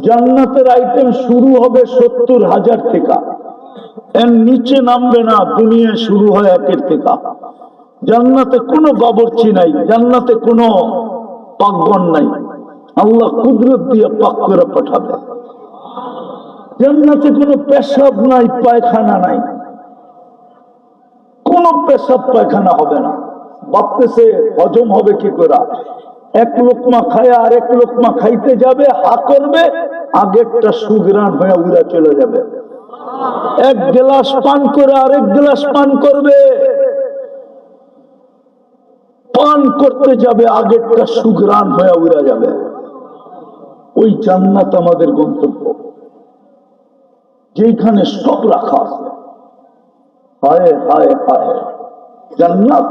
জান্নাতের আইটেম শুরু হবে 70,000 থেকে, এর নিচে নামবে না। দুনিয়া শুরু হয় 1 থেকে। জান্নাতে কোনো বাবরচি নাই, জান্নাতে কোনো পাকবন নাই, আল্লাহ কুদরত দিয়ে পাক করে পাঠাবে। জান্নাতে কোনো পেশাব নাই, পায়খানা নাই, কোনো পেশাব পায়খানা হবে না। ভাবতেছে হজম হবে কি করে? এক লোকমা খায় আর এক লোকমা খাইতে যাবে, হা করবে, আগেরটা সুগ্রাণ হয়ে উড়া চলে যাবে। এক গ্লাস পান করে আরেক গ্লাস পান করবে, পান করতে যাবে, আগেরটা সুগ্রাণ হয়ে উড়া যাবে। ওই জান্নাত আমাদের গন্তব্য, যেখানে সব রাখা আছে। হায় হায় হায় জান্নাত,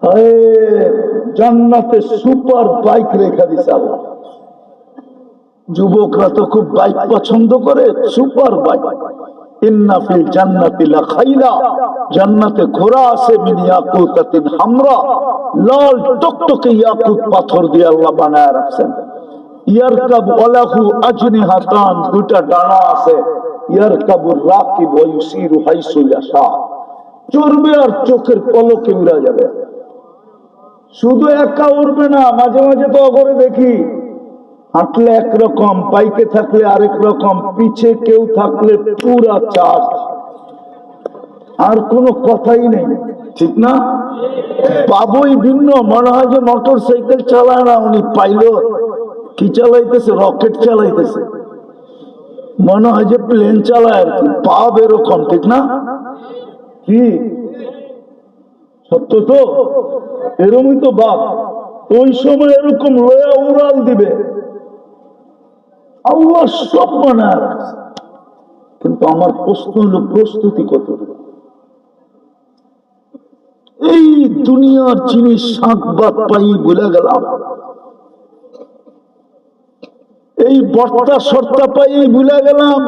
হায় জান্নাতে সুপার বাইক রেখা দিছে আল্লাহ। যুবকরা তো খুব বাইক পছন্দ করে, সুপার বাইক। ইন্না ফিল জান্নাতি লাখাইলা, জান্নাতে ঘোড়া আছে মিন ইয়াকুতাতিন হামরা, লাল টকটকে ইয়াকুত পাথর দিয়ে আল্লাহ বানায় রাখছেন। ইয়ারকাব ওয়ালাহু আজনিহাতান, দুটা ডানা আছে। ইয়ারকাবুর রাকিব ওয়া ইউসিরু হাইসু ইয়াশা, চড়বে আর চোখের পলকে উড়া যাবে। শুধু একা উড়বে না, মাঝে মাঝে তো অগরে দেখি হাঁটলে একরকম, বাইকে থাকলে আরেক রকম, পিছে কেউ থাকলে পুরা চার্জ, আর কোনো কথাই নেই, ঠিক না? বাবুই ভিন্ন, মনে হয় যে মোটর সাইকেল চালায় না, উনি পাইলট। কি চালাইতেছে? রকেট চালাইতেছে। মনে হয় যে প্লেন চালায় আর কি, পাব এরকম, ঠিক না? কি সত্য তো? এরকমই তো বাপ ওই সময় এরকম লয়া উড়াল দিবে। আল্লাহ সব বানায় রাখছে, কিন্তু আমার প্রশ্ন হলো প্রস্তুতি কত? এই দুনিয়ার জিনিস শাক বাদ পাই ভুলে গেলাম, এই বর্তা সর্তা পাই ভুলে গেলাম।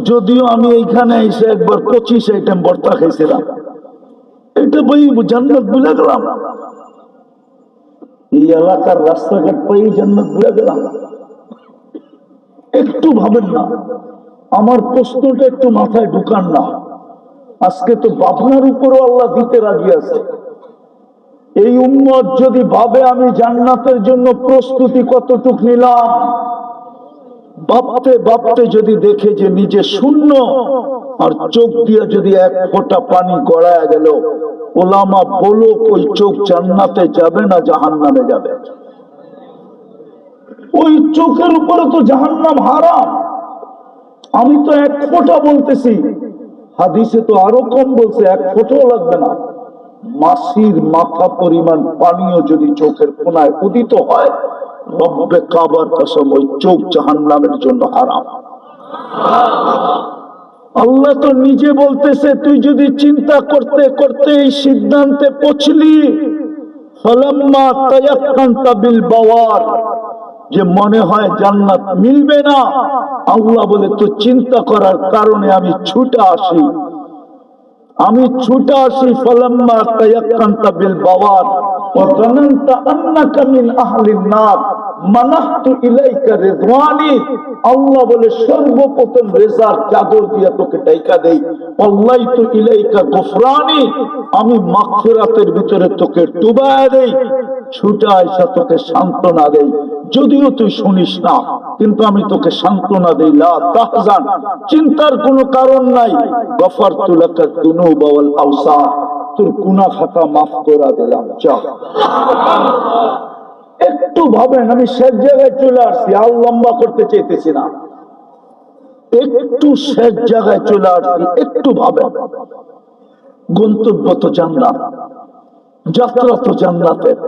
যদিও আমি এইখানে এসে একবার 25 আইটেম বর্তা খাইছিলাম, এটা পাই জান্নাত ভুলে গেলাম। এই এলাকার রাস্তাঘাট পাই জান্নাত ভুলে গেলাম। একটু ভাবেন না, আমার প্রশ্নটা একটু মাথায় ঢুকান না। আজকে তো ভাবনার উপরও আল্লাহ দিতে রাজি আছে। এই উম্মত যদি ভাবে আমি জান্নাতের জন্য প্রস্তুতি কতটুক নিলাম, ভাবতে ভাবতে যদি দেখে যে নিজে শূন্য, আর চোখ দিয়ে যদি এক ফোঁটা পানি গড়ায় গেল, ওলামা বলো ওই চোখ জান্নাতে যাবে না জাহান্নামে যাবে? ওই চোখের উপরে তো জাহান্নাম হারাম। আমি তো এক ফোঁটা বলতেছি, হাদিসে তো আরো কম বলছে, এক ফোঁটাও লাগবে না। মাসির মাথা পরিমাণ পানিও যদি চোখের কোনায় উদিত হয়, রব্বে কাবার কসম, ওই চোখ জাহান্নামের জন্য হারাম। আল্লাহ তো নিজে বলতেছে, তুই যদি চিন্তা করতে করতে এই সিদ্ধান্তে পৌঁছলি, ফালাম্মা তায়াক্কানতা বিল বাওয়ার, যে মনে হয় জান্নাত মিলবে না, আল্লাহ বলে তো চিন্তা করার কারণে আমি ছুটে আসি, আমি ছুটে আসি। ফালাম্মা তায়াক্কানতা বিল বাওয়ার ওয়া যানানতা আন্নাকা মিন আহলিন নার, মানাহতু ইলাইকা রিদওয়ানি, আল্লাহ বলে সর্বপ্রথম রেজার চাদর দিয়ে তোকে ঢাকা দেই। আল্লাহতু ইলাইকা গুফরানি, আমি মাগফিরাতের ভিতরে তোকে ডুবায়া দেই। ছুটে আইসা তোকে সান্ত্বনা দেই, যদিও তুই শুনিস না, কিন্তু আমি তোকে সান্ত্বনা দেই। লা তাহজান, চিন্তার কোনো কারণ নাই। গফারতু লাকা যুনুবা ওয়াল আওসার, তোর গুনাহ খাতা মাফ করে দিলাম। চল একটু ভাবেন, আমি শেষ জায়গায় চলে আসছি, আর লম্বা করতে চাইতেছি না, একটু শেষ জায়গায় চলে আসছি, একটু ভাবেন। গন্তব্য তো জান্নাত, যাত্রা তো জান্নাতের,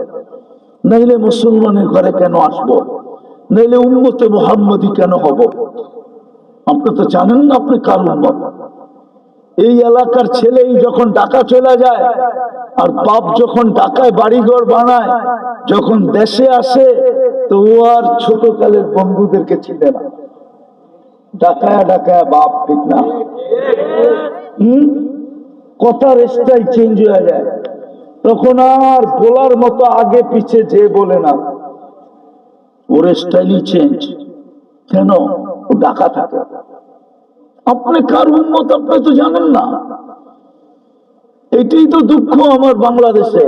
নাইলে মুসলমানের ঘরে কেন আসবো, নাইলে উম্মতে মুহাম্মদী কেন হব? আপনি তো জানেন না আপনি কার উম্মত। এই এলাকার ছেলেই যখন ঢাকা চলে যায়, আর বাপ যখন ঢাকায় বাড়িঘর বানায়, যখন দেশে আসে, তো ও আর ছোটকালের বন্ধুদেরকে চিনে না। ঢাকায় ঢাকায় বাপ, ঠিক না? কথার স্টাইল চেঞ্জ হয়ে যায়, তখন আর বলার মতো আগে পিছে যে বলে না, ওর স্টাইলই চেঞ্জ। কেন? ও ঢাকা থাকে। আপনি কার উম্মত আপনি তো জানেন না। এটাই তো দুঃখ আমার বাংলাদেশে।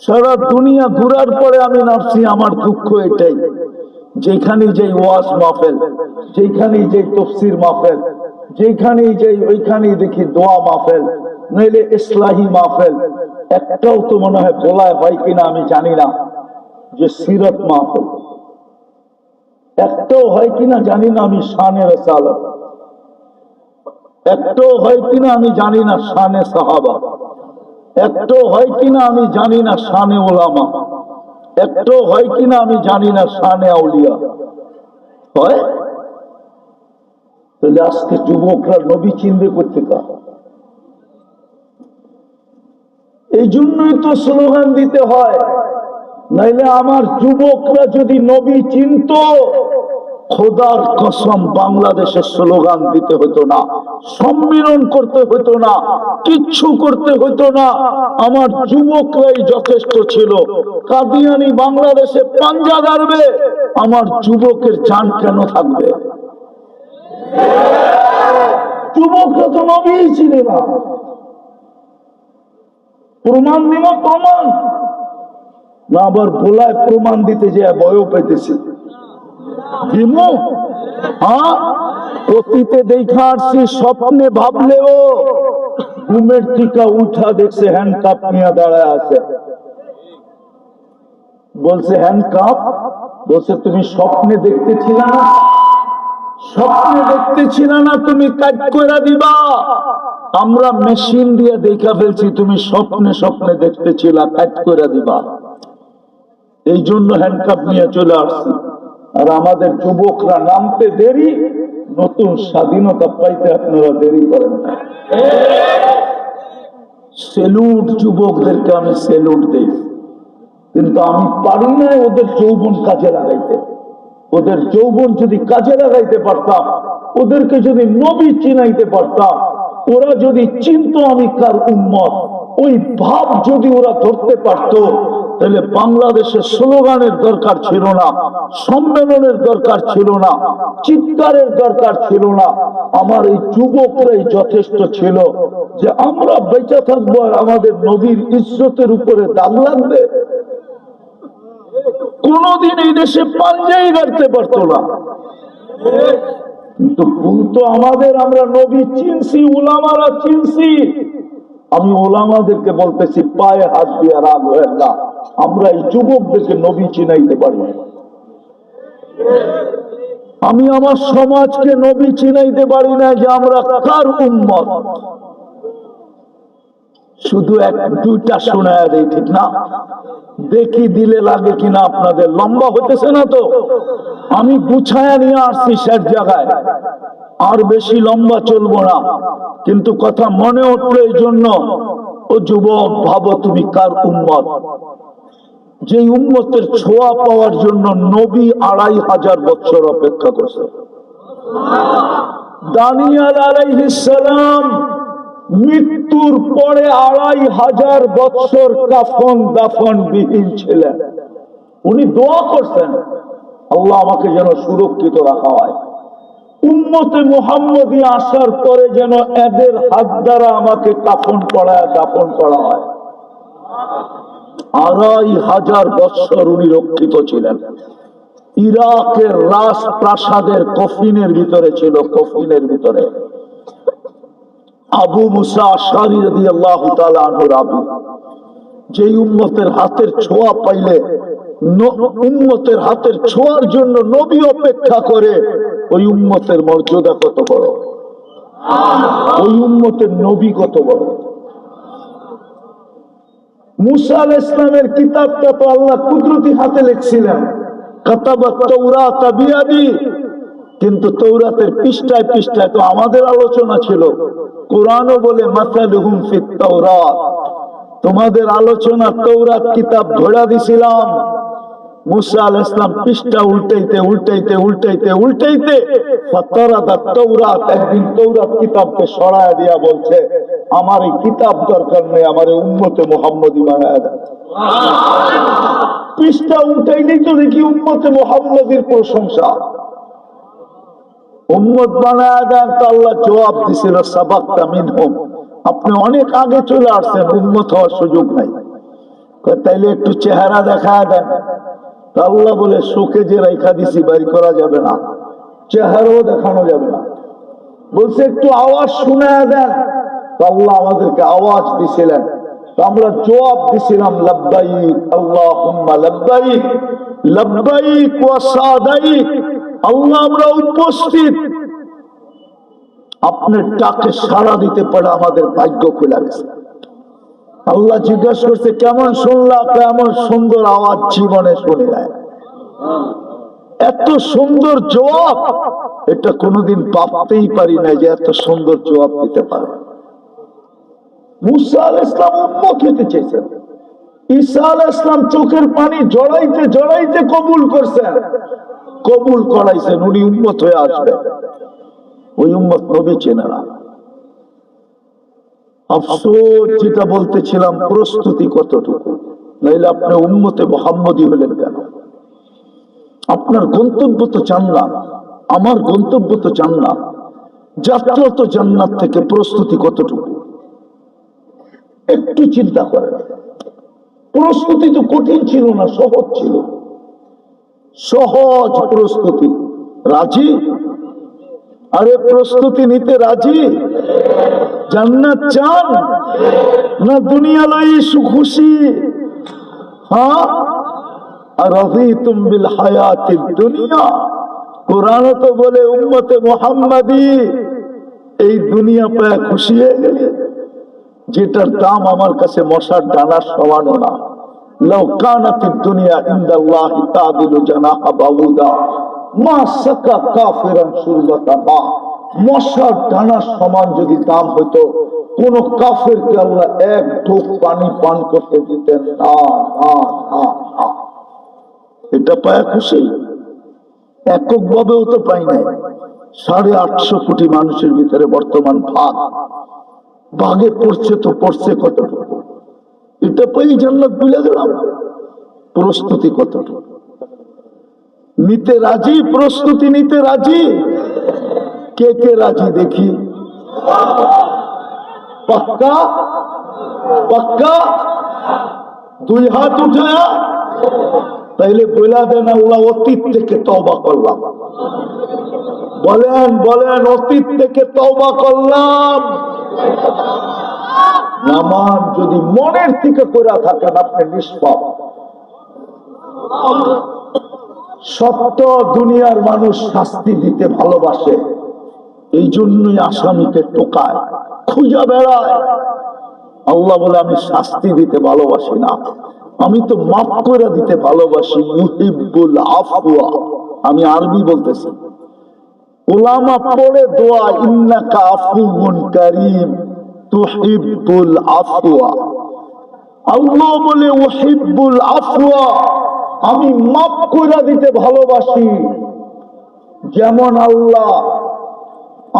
সারা দুনিয়া ঘুরার পরে আমি নামছি, আমার দুঃখ এটাই, যেখানে যে ওয়াজ মাহফিল, যেখানে যে তাফসীর মাহফিল, যেখানে যে ওইখানেই দেখি দোয়া মাহফিল, নইলে ইসলাহি মাহফিল। একটাও তো মনে হয় বলায় হয় কিনা আমি জানি না যে সিরত মাহফিল, একটাও হয় কিনা জানি না আমি শানে রাসালাত, একটাও হয় কিনা আমি জানি না শানে সাহাবা, একটাও হয় কিনা আমি জানি না শানে ওলামা, একটাও হয় কিনা আমি জানি না শানে আউলিয়া। হয়? তাহলে আজকে যুবকরা নবী চিনবে করতে কার? এই জন্যই তো স্লোগান দিতে হয়, নাইলে আমার যুবকরা যদি নবী চিনত, খোদার কসম বাংলাদেশের স্লোগান দিতে হতো না, সম্মেলন করতে হতো না, কিচ্ছু করতে হতো না। আমার যুবকরাই যথেষ্ট ছিল। কাদিয়ানি বাংলাদেশে পাঞ্জা গাড়বে, আমার যুবকের জান কেন থাকবে? যুবকরা তো নবী ছিল না। প্রমাণ দিব, প্রমাণ না আবার বলায় প্রমাণ দিতে যে ভয় পেতেছি। অতীতে দেখা আসছি, স্বপ্নে ভাবলেও ঘুমের টিকা উঠা দেখছে হ্যান্ডকাপ নিয়ে দাঁড়ায় আছে, বলছে হ্যান্ডকাপ, বলছে তুমি স্বপ্নে দেখতেছিল না, স্বপ্নে দেখতেছিল না, তুমি কাজ করে দিবা। আমরা মেশিন দিয়ে দেখা ফেলছি, তুমি স্বপ্নে স্বপ্নে দেখতেছিল, কাজ করে দিবা। এই জন্য হ্যান্ডকাপ নিয়ে চলে আসছি। আর আমাদের যুবকরা নামতে দেরি, নতুন স্বাধীনতা পাইতে আপনারা দেরি করেন না। সেলুট যুবকদেরকে আমি সেলুট দেই, কিন্তু আমি পারি না ওদের যৌবন কাজে লাগাইতে। ওদের যৌবন যদি কাজে লাগাইতে পারতাম, ওদেরকে যদি নবী চিনাইতে পারতাম, ওরা যদি চিনতো আমি কার উম্মত, ওই ভাব যদি ওরা ধরতে পারতো, তাহলে বাংলাদেশের স্লোগানের দরকার ছিল না, সম্মেলনের দরকার ছিল না, চিৎকারের দরকার ছিল না। আমার এই যুবকরাই যথেষ্ট ছিল যে আমরা বেঁচে থাকবো আর আমাদের নবীর ইজ্জতের উপরে দাগ লাগবে। কোনদিন এই দেশে পাঞ্জাই গাড়তে পারতো না, কিন্তু ভুল তো আমাদের। আমরা নবী চিনছি, উলামারা চিনছি। আমি ওলামাদেরকে বলতেছি, পায়ে হাত দিয়ে রাগ হয়ে না, আমরা এই যুবকদেরকে নবী চিনাইতে পারি। আমি আমার সমাজকে নবী চিনাইতে পারি না যে আমরা কার উম্মত। শুধু এক দুইটা শোনায় দেয়, ঠিক না? দেখি দিলে লাগে কিনা আপনাদের। লম্বা হতেছে না তো, আমি গুছায়া নিয়ে আসছি শেষ জায়গায়, আর বেশি লম্বা চলবো না। কিন্তু কথা মনে উঠলো এই জন্য, ও যুবক ভাবো তুমি কার উম্মত, যে উম্মতের ছোঁয়া পাওয়ার জন্য নবী 2500 বছর অপেক্ষা করছে। দানিয়েল আলাইহিস সালাম মৃত্যুর পরে 2500 বছর কাফন দাফন বিহীন ছিলেন। উনি দোয়া করছেন, আল্লাহ আমাকে যেন সুরক্ষিত রাখা হয়, উম্মতে মুহাম্মদী আসার পরে যেন এদের হাত দ্বারা আমাকে কাফন পড়ায় দাফন করা হয়। ২৫০০ বৎসর উনি রক্ষিত ছিলেন। ইরাকের রাজপ্রাসাদের কফিনের ভিতরে ছিল, কফিনের ভিতরে। আবু মুসা আশআরী রাদিয়াল্লাহু তাআলা আনহু রাবী, যে উম্মতের হাতের ছোঁয়া পাইলে, উম্মতের হাতের ছোঁয়ার জন্য নবী অপেক্ষা করে, ওই উম্মতের মর্যাদা কত বড়, ওই উম্মতের নবী কত বড়। মুসা আলাইহিস সালামের কিতাবটা তো আল্লাহ কুদরতি হাতে লিখছিলেন, কাতাবাত তাওরাত বিয়াদি, কিন্তু তৌরাতের পৃষ্ঠায় পৃষ্ঠায় তো আমাদের আলোচনা ছিল। কোরআনও বলে মাসালুহুম ফিত তাওরাত, তোমাদের আলোচনা তৌরাত কিতাব ধরা দিছিলাম। মুসা আলাইহিস সালাম পৃষ্ঠা উল্টাইতে উল্টাইতে উল্টাইতে উল্টাইতে ফাতারাদাত তাওরাত, একদিন তৌরাত কিতাবকে সরায় দিয়া বলছে, আমার এই কিতাব দরকার নেই, আমার এই উম্মতে মুহাম্মদী বানায় দেন। পৃষ্ঠা উল্টাইলেই তো দেখি উম্মতে মুহাম্মদীর প্রশংসা। উম্মত বানায় দেন তো আল্লাহ জবাব দিছিল, সাবাকতা মিনহুম, আপনি অনেক আগে চলে আসছেন, উম্মত হওয়ার সুযোগ নাই। তাইলে একটু চেহারা দেখায় দেন। আল্লাহ বলে, শোকে যে রেখা দিছি বাইর করা যাবে না, চেহারাও দেখানো যাবে না। বলছে একটু আওয়াজ শুনায় দেন। আল্লাহ আমাদেরকে আওয়াজ দিছিলেন, আমরা জবাব দিছিলাম, লাব্বাইক আল্লাহুম্মা লাব্বাইক, লাব্বাইক ওয়া সাদাইক। আল্লাহ আমরা উপস্থিত, আপনার ডাকে সাড়া দিতে পারে আমাদের ভাগ্য খুলে গেছে। আল্লাহ জিজ্ঞাসা করছে, কেমন শুনলা? কেমন সুন্দর আওয়াজ জীবনে শুনে নাই। এত সুন্দর জবাব, এটা কোনোদিন ভাবতেই পারি না যে এত সুন্দর জবাব দিতে পারে। মুসা আলাইহিস সালাম উম্মত হতে চেয়েছেন, ঈসা আলাইহিস সালাম চোখের পানি জড়াইতে জড়াইতে কবুল করছেন, কবুল করাইছেন, উনি উম্মত হয়ে আসবেন। ওই উম্মত নবী চেনে না। আফসোস, যেটা বলতেছিলাম, প্রস্তুতি কতটুকু, নাইলে আপনি উম্মতে মুহাম্মদী হলেন কেন? আপনার গন্তব্য তো জান্নাত, আমার গন্তব্য তো জান্নাত, যাত্রা তো জান্নাত থেকে, প্রস্তুতি কতটুকু একটু চিন্তা করেন। প্রস্তুতি তো কঠিন ছিল না, সহজ ছিল, সহজ প্রস্তুতি। রাজি? আরে প্রস্তুতি নিতে রাজি? জান্নাত চান না দুনিয়া লই খুশি? হ্যাঁ, রাযীতুম বিল হায়াতিদ দুনিয়া। কোরআন তো বলে, উম্মতে মুহাম্মাদী এই দুনিয়া পেয়ে খুশি হয়ে গেলে, যেটার দাম আমার কাছে মশার ডানার সমান না। লাউ কানাতিদ দুনিয়া ইনদাল্লাহি তাদিলু জানাহা বাউদা মা সাকা কাফিরান শুরবাতা মা। মশার ডানার সমান যদি দাম হইতো, কোন কাফেরকে আল্লাহ এক ঢোক পানি পান করতে দিতেন না, না, না, না। এটা পায় খুশি? একক ভাবেও তো পাই নাই। 850 কোটি মানুষের ভিতরে বর্তমান ভাগ, ভাগে পড়ছে তো পড়ছে কতটুকু, এটা পাই জান্নাত ভুলে গেলাম। প্রস্তুতি কতটুকু নিতে রাজি? প্রস্তুতি নিতে রাজি? কে কে রাজি দেখি? পাক্কা? পাক্কা? 2 হাত উঠায়া তাইলে বলা দেন, আল্লাহ অতীত থেকে তওবা করলাম। বলেন বলেন, অতীত থেকে তওবা করলাম। নামাজ যদি মনের থেকে করে থাকেন, আপনি নিষ্পাপ। সত্য, দুনিয়ার মানুষ শাস্তি দিতে ভালোবাসে, এই জন্যই আসামিকে টোকায়, খুঁজা বেড়ায়। আল্লাহ বলে, আমি শাস্তি দিতে ভালোবাসি না, আমি তো মাফ করে দিতে ভালোবাসি। ইউহিব্বুল আফওয়া, আমি আরবি বলতেছি। উলামা পড়ে দোয়া, ইন্নাকা আফুউন কারীম তুহিব্বুল আফওয়া। আল্লাহ বলে, উহিব্বুল আফওয়া, আমি মাফ করে দিতে ভালোবাসি। যেমন আল্লাহ,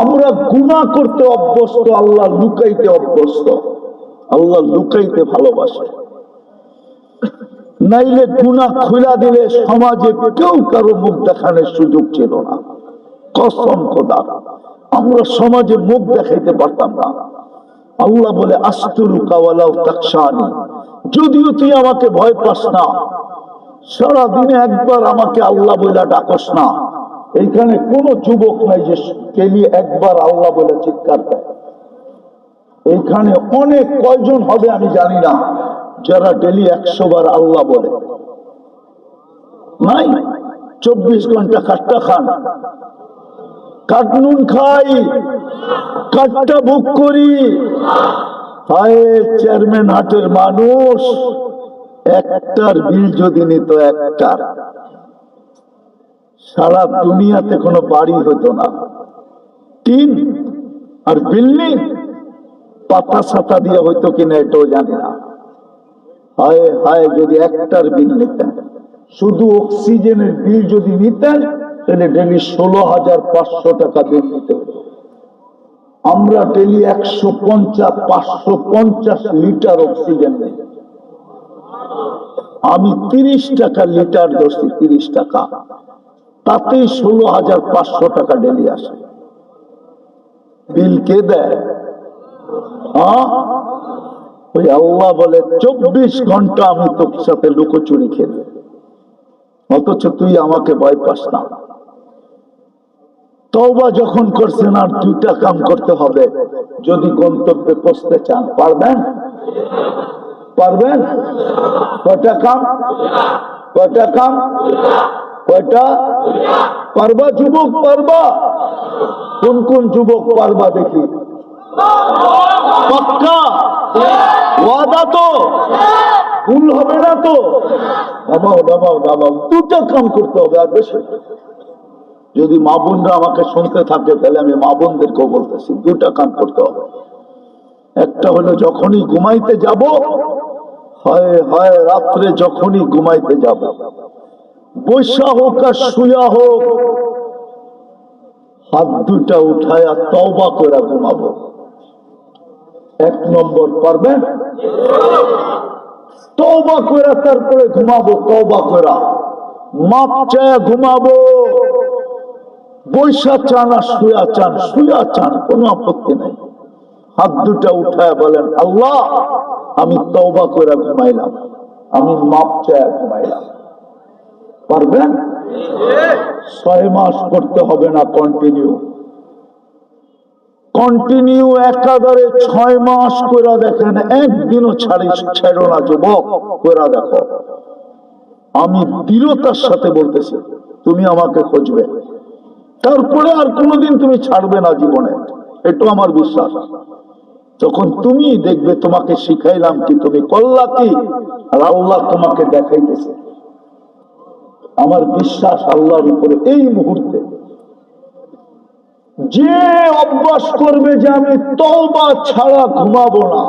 আমরা গুনাহ করতে অভ্যস্ত, আল্লাহ লুকাইতে অভ্যস্ত। আল্লাহ লুকাইতে ভালোবাসে। নাইলে গুনাহ খুলা দিলে সমাজে কেউ কারো মুখ দেখানোর সুযোগ ছিল না। কসম খোদা, আমরা সমাজে মুখ দেখাইতে পারতাম না। আল্লাহ বলে আস্তুরুকা ওয়ালাউ তাকশানি, যদিও তুই আমাকে ভয় পাস না, সারাদিনে একবার আমাকে আল্লাহ বলে ডাকস না। এইখানে কোন যুবক নাই যে ডেলি একবার আল্লাহ বলে চিৎকার দেয়। এইখানে অনেক কয়জন হবে আমি জানি না যারা ডেলি 100 বার আল্লাহ বলে। নাই, 24 ঘন্টা কাট্টা খান, কাটনুন খাই, কাট্টা বুক করি। হায় চেয়ারম্যান হাটের মানুষ, একটার বিল যদি নিত, একটার, সারা দুনিয়াতে কোনো বাড়ি হতো না। টিন আর বিল্ডিং পাতা ছাতা দিয়ে হয়তো কিনা এটাও জানি না। হায় হায়, যদি একটার বিল নিতেন, শুধু অক্সিজেনের বিল যদি নিতেন, তাহলে ডেলি 16,500 টাকা বিল নিতে হতো। আমরা ডেলি 550 লিটার অক্সিজেন নেই। আমি 30 টাকা লিটার ধরছি, 30 টাকা, তাতেই 16,500 টাকা ডেলি আসে। বিল কে দেয়? ওই আল্লাহ বলে 24 ঘন্টা আমি তোর সাথে লুকোচুরি খেলি, অথচ তুই আমাকে ভয় পাস না। তওবা যখন করছেন, আর 2টা কাম করতে হবে যদি গন্তব্যে পৌঁছতে চান। পারবেন? পারবেন? কয়টা কাম? কয়টা কাম? কয়টা? পারবা যুবক? পারবা? কোন কোন যুবক পারবা দেখি? পাক্কা ওয়াদা তো? ভুল হবে না তো? দাবাও দাবাও দাবাও, 2টা কাম করতে হবে, আর বেশি। যদি মা বোনরা আমাকে শুনতে থাকে, তাহলে আমি মা বোনদেরকেও বলতেছি, 2টা কাম করতে হবে। একটা হলো যখনই ঘুমাইতে যাব, হয় হয় রাত্রে যখনই ঘুমাইতে যাব, বৈশা হোক আর শুয়া হোক, হাত 2টা উঠায় আর তওবা করে ঘুমাবো। 1 নম্বর, পারবেন? তওবা করে তারপরে ঘুমাবো। তওবা করে মাপ চায় ঘুমাবো। বৈশা চান আর শুয়া চান, শুয়া চান, কোনো আপত্তি নাই। হাত 2টা উঠায় বলেন, আল্লাহ আমি তওবা করে ঘুমাইলাম, আমি মাপ চায় ঘুমাইলাম। পারবেন? 6 মাস করতে হবে না, কন্টিনিউ কন্টিনিউ একাধারে 6 মাস করে দেখেন, একদিনও ছেড়ো না যুবক, করে দেখো। আমি দৃঢ়তার সাথে বলতেছি, তুমি আমাকে খুঁজবে, তারপরে আর কোনোদিন তুমি ছাড়বে না জীবনে, এটা আমার বিশ্বাস। তখন তুমি দেখবে তোমাকে শিখাইলাম কি, তুমি করলা কি, আর আল্লাহ তোমাকে দেখাইতেছে। আমার বিশ্বাস আল্লাহর উপরে। এই মুহূর্তে যে অভ্যাস করবে যে আমি তওবা ছাড়া ঘুমাবো না,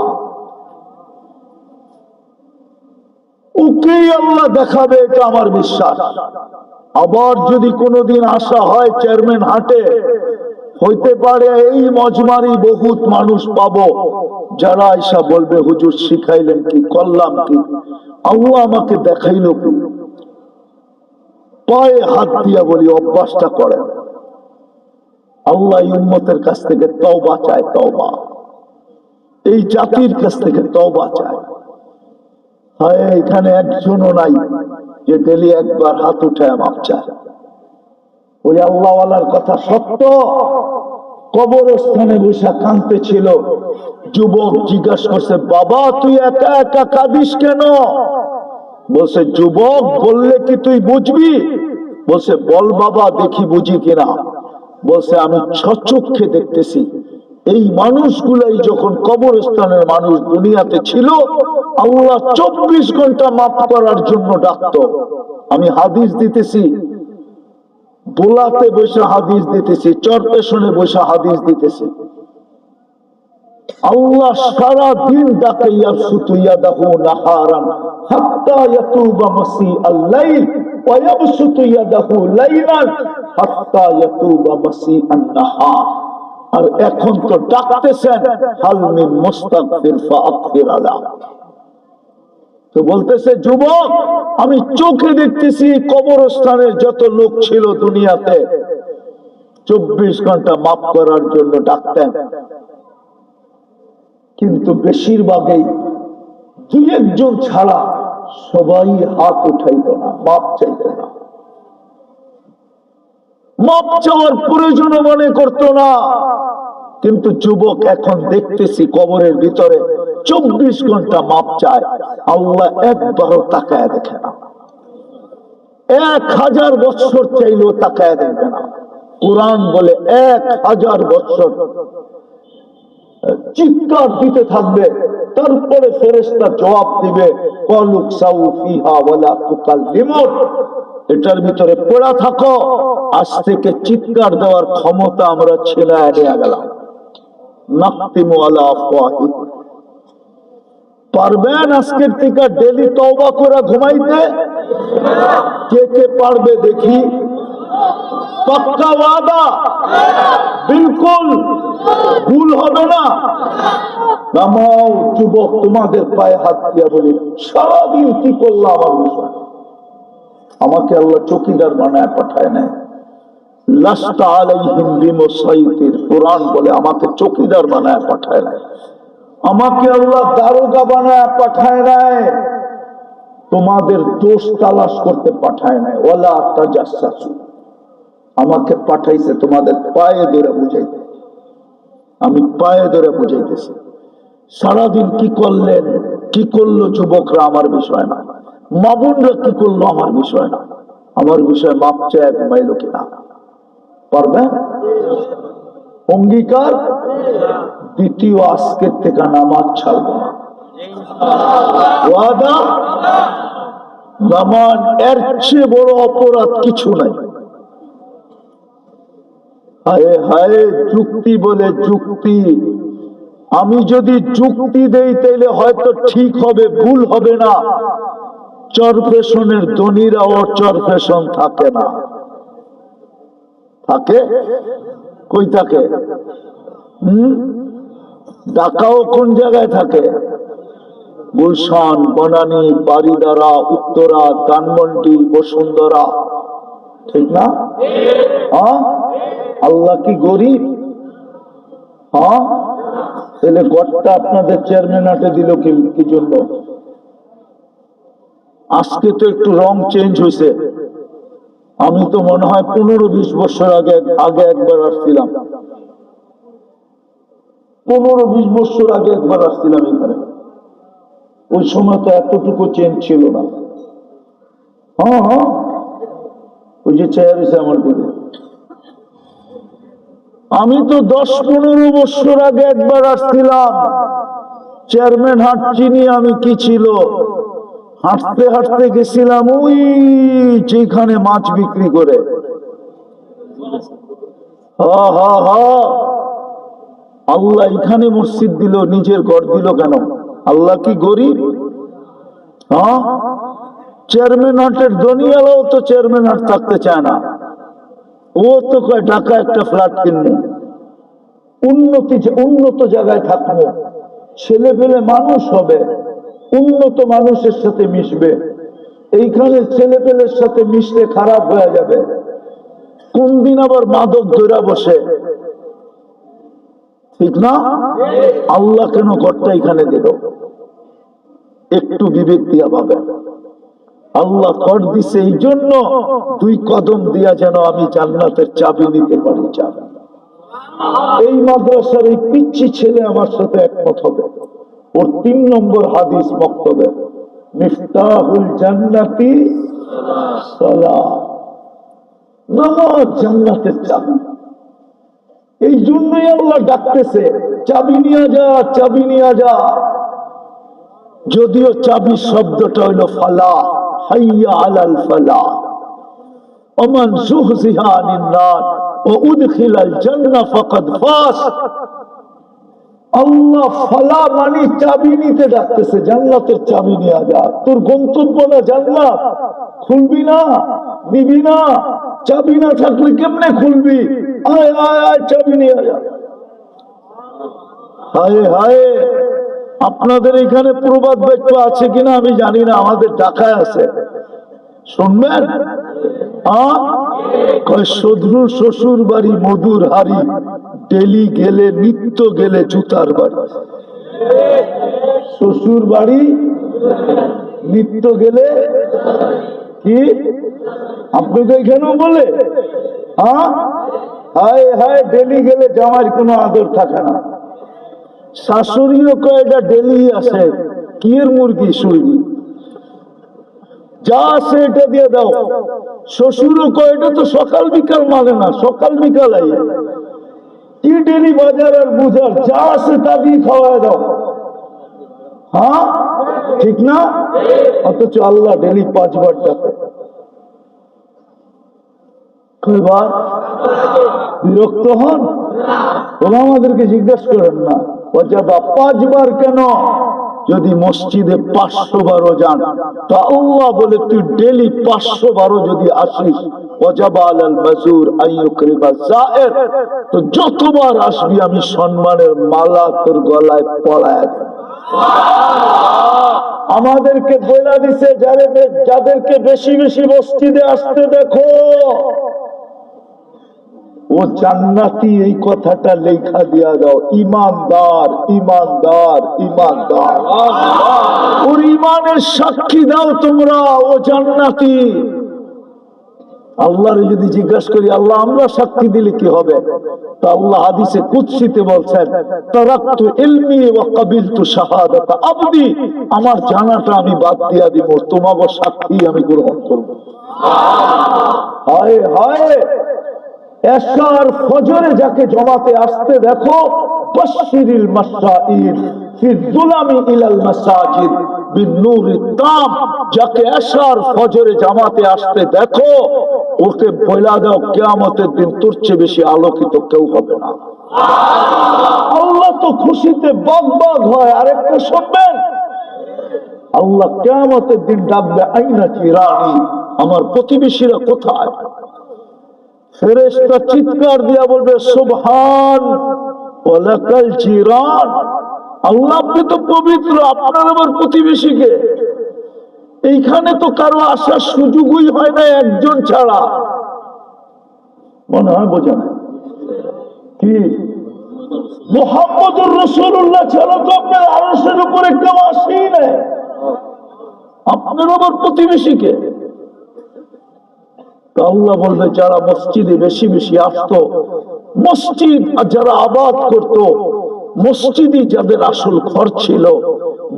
ওকেই আল্লাহ দেখাবে, এটা আমার বিশ্বাস। আবার যদি কোনোদিন আসা হয় চেয়ারম্যান হাটে, হইতে পারে এই মজমারি বহুত মানুষ পাবো যারা আইসা বলবে, হুজুর শিখাইলেন কি, করলাম কি, আল্লাহ আমাকে দেখাইল কি। পায়ে হাত দিয়া বলি, অভ্যাসটা করেন। আল্লাহ উম্মতের কাছ থেকে তওবা চায়, তওবা। এই জাতির কাছ থেকে তওবা চায়। হয় এখানে একজনও নাই যে ডেলি একবার হাত উঠায় মাপ চায়। ওই আল্লাহওয়ালার কথা সত্য। কবরস্থানে বসে কাঁদতে ছিল, যুবক জিজ্ঞাসা করছে, বাবা তুই একা একা কাঁদিস কেন? বলছে, যুবক বললে কি তুই বুঝবি? বলছে, বল বাবা, দেখি বুঝি কিনা। বলছে, আমি স্বচক্ষে দেখতেছি, এই মানুষগুলাই যখন কবরস্থানের মানুষ দুনিয়াতে ছিল, আল্লাহ 24 ঘন্টা মাফ করার জন্য ডাকতো। আমি হাদিস দিতেছি, বোলাতে বসে হাদিস দিতেছি, চরপেশনে বসে হাদিস দিতেছি। আল্লাহ সারা দিন ডাকে, ইয়াবসুতু ইয়াদাহু নাহারান হাত্তা ইয়াতুবা মাসিআল লাইল ওয়া ইয়াবসুতু ইয়াদাহু লাইলান হাত্তা ইয়াতুবা মাসিআন নাহার। আর এখন তো ডাকতেছেন, হাল মিন মুস্তাগফির ফাগফির আলা। তো বলতেছে, যুবক, আমি চোখে দেখতেছি কবরস্থানের যত লোক ছিল দুনিয়াতে 24 ঘন্টা মাফ করার জন্য ডাকতেন, কিন্তু বেশিরভাগই দুই একজন ছাড়া সবাই হাত উঠাইত না, মাপ চাইত না, মাপ চাওয়ার প্রয়োজন মনে করত না। কিন্তু যুবক এখন দেখতেছি কবরের ভিতরে 24 ঘন্টা মাপ চায়, আল্লাহ একবারও তাকায় দেখে না, 1000 বছর চাইলেও তাকায় দেখবে না। কুরআন বলে 1000 বছর চিৎকার দিতে থাকবে, তারপরে ফেরেশতা জবাব দিবে, কলুক সাউ ফিহা ওয়ালা তুকাল্লিমুন, এটার ভিতরে পড়া থাকো, আজ থেকে চিৎকার দেওয়ার ক্ষমতা আমরা ছিনায় নিয়ে গেলাম। নাকতিমু আলা আফওয়াহিম, পারবেন আজকের থেকে ডেলি তওবা করে ঘুমাইতে? কে কে পারবে দেখি? পাক্কা ওয়াদা? বিলকুল ভুল হবে না? নামাও যুবক, তোমাদের পায়ে হাত দিয়া বলি, সারাদিন কি করলাম আমার বিষয়? আমাকে আল্লাহ চৌকিদার বানায় পাঠায় নাই। লাস্তা আলাইহিম বিমুসাইতির, কুরআন বলে আমাকে চৌকিদার বানায় পাঠায় নাই, আমাকে আল্লাহ দারোগা বানায় পাঠায় নাই, তোমাদের দোষ তালাশ করতে পাঠায় নাই। ওয়ালা তাজাসসু, আমাকে পাঠাইছে তোমাদের পায়ে ধরে বুঝাইতে। আমি পায়ে ধরে বুঝাইতেছি, সারাদিন কি করলেন, কি করলো যুবকরা আমার বিষয় না, মা বোনরা কি করলো আমার বিষয় না, আমার বিষয় মাপ চায় ঘুমাইলো কিনা। পারবে? অঙ্গীকার? দ্বিতীয়, আজকের থেকে নামাজ ছাড়বো না। ওয়াদা? নামাজ এর চেয়ে বড় অপরাধ কিছু নাই। হায় হায়, যুক্তি বলে যুক্তি, আমি যদি যুক্তি দেই তাইলে হয়তো ঠিক হবে, ভুল হবে না। চরফেশনের ধনীরাও চরফেশন থাকে না। থাকে? কই থাকে? ঢাকাও কোন জায়গায় থাকে? গুলশান, বনানী, বারিধারা, উত্তরা, ধানমন্ডি, বসুন্ধরা, ঠিক না? হ্যাঁ, আল্লাহ কি গরিব? হ্যাঁ, তাহলে গড়টা আপনাদের চেয়ারম্যান হাটে দিল কি জন্য? আজকে তো একটু রং চেঞ্জ হয়েছে। আমি তো মনে হয় 15-20 বছর আগে একবার আসছিলাম, 15-20 বছর আগে একবার আসছিলাম এখানে। ওই সময় তো এতটুকু চেঞ্জ ছিল না। হ্যাঁ হ্যাঁ, ওই যে চেয়ার এসে আমার দিকে। আমি তো 10-15 বছর আগে একবার আসছিলাম। চেয়ারম্যান হাট চিনি আমি, কি ছিল? হাঁটতে হাঁটতে গেছিলাম ওই যেখানে মাছ বিক্রি করে। আল্লাহ এখানে মসজিদ দিল, নিজের ঘর দিল কেন? আল্লাহ কি গরিব? হ্যাঁ, চেয়ারম্যান হাটের ধনীরাও তো চেয়ারম্যান হাট থাকতে চায় না। ও তো কয় ঢাকা একটা ফ্ল্যাট কিনবো, উন্নত জায়গায় থাকবো, ছেলে পেলে মানুষ হবে, উন্নত মানুষের সাথে মিশবে। এইখানে ছেলে পেলের সাথে মিশলে খারাপ হয়ে যাবে, কোন দিন আবার মাদক ধরা বসে, ঠিক না? আল্লাহ কেন ঘরটা এখানে দিল? একটু বিবেক দিয়া ভাবে। আল্লাহ ঘর দিছে এই জন্য 2 কদম দিয়া যেন আমি জান্নাতের চাবি নিতে পারি। চাবি এই মাদ্রাসার এই পিচ্ছি ছেলে আমার সাথে একমত হবে। ওর 3 নম্বর হাদিস বক্তব্যে, মিফতাহুল জান্নাতি সালাহ, নামাজ জান্নাতের চাবি। এই জন্যই আল্লাহ ডাকতেছে, চাবি নিয়ে যা, চাবি নিয়ে যা। যদিও চাবি শব্দটা হইল ফালাহ, হাইয়া আলাল ফালাহ, ওমান যুহজিহা আনিন নার ওয়া উদখিলাল জান্নাহ ফাকাদ ফাস। আল্লাহ ফালা মানে চাবি নিতে ডাকতেছে, জান্নাতের চাবি নিয়ে যা। তোর গন্তব্য না জান্নাত, খুলবি না, নিবি না, চাবি না থাকলে কেমনে খুলবি? আয় আয় আয়, চাবি নিয়ে যা। হায় হায়, আপনাদের এখানে প্রবাদ বাক্য আছে কিনা আমি জানি না, আমাদের ঢাকায় আছে, শুনবেন? শত্রুর শ্বশুর বাড়ি মধুর হাড়ি, ডেলি গেলে নিত্য গেলে জুতার বাড়ি। শ্বশুর বাড়ি নিত্য গেলে কি আপনাকে এখানেও বলে? হায় হায়, ডেলি গেলে জামার কোনো আদর থাকে না। শাশুড়িও কয়টা ডেলি আসে, কি এর মুরগি সুরগি যা আছে এটা দিয়ে দাও। শ্বশুরও কয়টা তো সকাল বিকাল মানে না, সকাল বিকাল আই কি ডেলি বাজার আর বুঝার, যা আছে তা দিয়ে খাওয়া দাও। হ্যাঁ ঠিক না? অথচ আল্লাহ ডেলি 5 বার ডাকে। কয়বার? বিরক্ত হন? ওরা আমাদেরকে জিজ্ঞাসা করেন না ওয়াজাবা 5 বার কেন? যদি মসজিদে 500 বারও যান তা আল্লাহ বলে তুই ডেলি 500 বারও যদি আসিস, ওয়াজাবা আলাল মাজুর আইয়ুকরিবা যায়ের, তো যতবার আসবি আমি সম্মানের মালা তোর গলায় পরায় দেব। আমাদেরকে বলে দিছে যাদেরকে বেশি বেশি মসজিদে আসতে দেখো ও জান্নাতি, এই কথাটা লেখা দিয়া দাও। ইমানদার ইমানদার ইমানদার, ওর ইমানের সাক্ষী দাও তোমরা, ও জান্নাতি। আল্লাহর যদি জিজ্ঞাসা করি আল্লাহ আমরা সাক্ষী দিলে কি হবে, তো আল্লাহ হাদিসে কুদসিতে বলছেন তারাকতু ইলমি ওয়া কাবিলতু শাহাদাত আবদি, আমার জানাটা আমি বাদ দিয়া দিব, তোমাকে সাক্ষী আমি গ্রহণ করব। হায় হায়, এশার ফজরে যাকে জমাতে আসতে দেখো, বাশশিরিল মাশাইর ফি যুলামি ইলাল মাসাজিদ বিন্নুরিত তাম, যাকে এশার ফজরে জামাতে আসতে দেখো ওকে বলে দাও কিয়ামতের দিন তোর চেয়ে বেশি আলোকিত কেউ হবে না। আল্লাহ তো খুশিতে বাগবাগ হয়। আরেকটা শুনবেন, আল্লাহ কিয়ামতের দিন ডাকবে আইনা চিরানি, আমার প্রতিবেশীরা কোথায়? ফেরেশতা চিৎকার দিয়া বলবে সুবহান ওয়া লাকাল জিরান, আল্লাহ আপনি তো পবিত্র, আপনার আমার প্রতিবেশীকে। এইখানে তো কারো আসার সুযোগই হয় না একজন ছাড়া, মনে হয় বোঝা না কি? মুহাম্মদুর রাসূলুল্লাহ ছাড়া তো আপনার আরশের উপরে কেউ আসেই না, আপনার আমার প্রতিবেশীকে। আল্লাহ বলবে যারা মসজিদে বেশি বেশি আসতো, মসজিদ যারা আবাদ করত, মসজিদই যাদের আসল ঘর ছিল,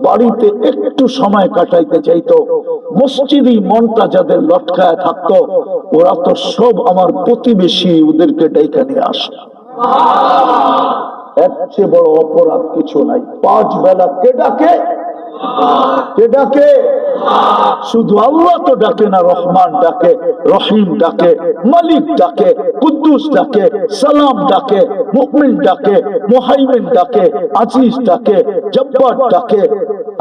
বাড়িতে একটু সময় কাটাইতে চাইতো, মসজিদই মনটা যাদের লটকায় থাকতো, ওরা তো সব আমার প্রতিবেশী, ওদেরকে ডেকে নিয়ে আসে। এর চেয়ে বড় অপরাধ কিছু নাই। 5 বেলা কে ডাকে? কে ডাকে? শুধু আল্লাহ তো ডাকে না, রহমান ডাকে, রহিম ডাকে, মালিক ডাকে, কুদ্দুস ডাকে, সালাম ডাকে, মুমিন ডাকে, মুহাইমিন ডাকে, আজিজ ডাকে, জব্বার ডাকে,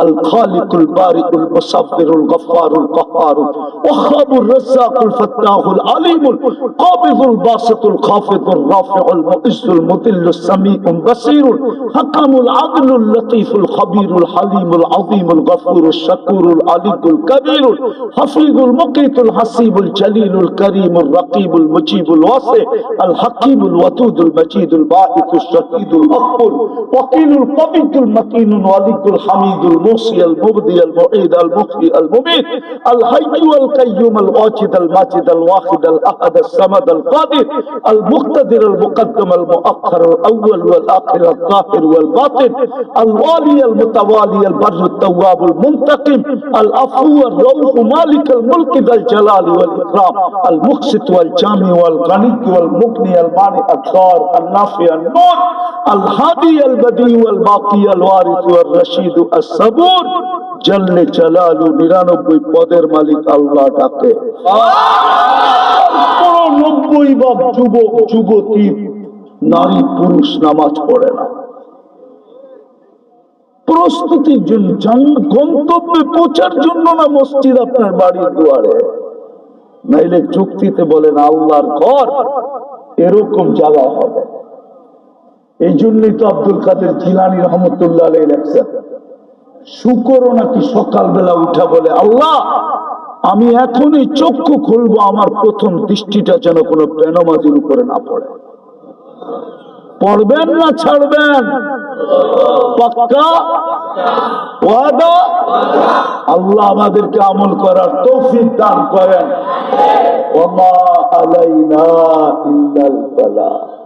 আল খালিকুল বারিকুল মুসাব্বিরুল গফফারুল কাহ্হারুল ওয়াহ্হাবুর রাজ্জাকুল ফাত্তাহুল আলিমুল কাবিদুল বাসিতুল খাফিদুর রাফিউল মুইজ্জুল মুদিল্লুস সামিউল বাসীরুল হাকামুল আদলুল লতীফুল খবীরুল হালিমুল আযীমুল গফুরুশ শাকুরুল আলিকুল কবীরুল হাফিজুল মুকিতুল হাসিবুল জলিলুল করিমুল রকিবুল মুজিবুল ওয়াসি আল হাকিমুল ওয়াদুদুল মজিদুল বাঈসুশ শাহীদুল আকবুল ওয়াকিলুল কবিতুল মতিনুল ওয়ালিকুল হামিদুল মুসি আল মুবদি আল মুঈদ আল মুহয়ি আল মুমীত আল হাইয়্যু আল কাইয়্যুম আল ওয়াজিদ আল মাজিদ আল ওয়াহিদ আল আহাদ আল সামাদ আল কাদির আল মুক্তাদির আল মুকদ্দম আল মুআখখার আল আউয়াল ওয়াল আখির আল যাহির ওয়াল বাতিন আল ওয়ালি আল মুতাওয়ালি আল বারর আল তাওয়াব আল মুনতাকিম আল আফু আল রাউফ মালিক আল মুলক যাল জালালি ওয়াল ইকরাম আল মুকসিত ওয়াল জামি ওয়াল গানি ওয়াল মুগনি আল মানি আল দার আল নাফি আল নূর আল হাদি আল বদি ওয়াল বাকি আল ওয়ারিস ওয়াল রশিদ আস সাবুর জল্লে জালালু 99 পদের মালিক আল্লাহ ডাকে। 90 ভাগ যুবক যুবতী নারী পুরুষ নামাজ পড়ে না, প্রস্তুতির জন্য, গন্তব্যে পৌঁছার জন্য না মসজিদ আপনার বাড়ির দুয়ারে। নাইলে যুক্তিতে বলেন আল্লাহর ঘর এরকম জায়গা হবে। এই জন্যই তো আব্দুল কাদের জিলানী রহমতুল্লাহ আলাইহি লেখছেন শুকরও নাকি সকালবেলা উঠা বলে, আল্লাহ আমি এখনই চক্ষু খুলবো, আমার প্রথম দৃষ্টিটা যেন কোনো বেনামাজির উপরে না পড়ে। পড়বেন না ছাড়বেন? পাক্কা ওয়াদা? আল্লাহ আমাদেরকে আমল করার তৌফিক দান করেন। ওয়া মা আলাইনা ইল্লাল বালাগ।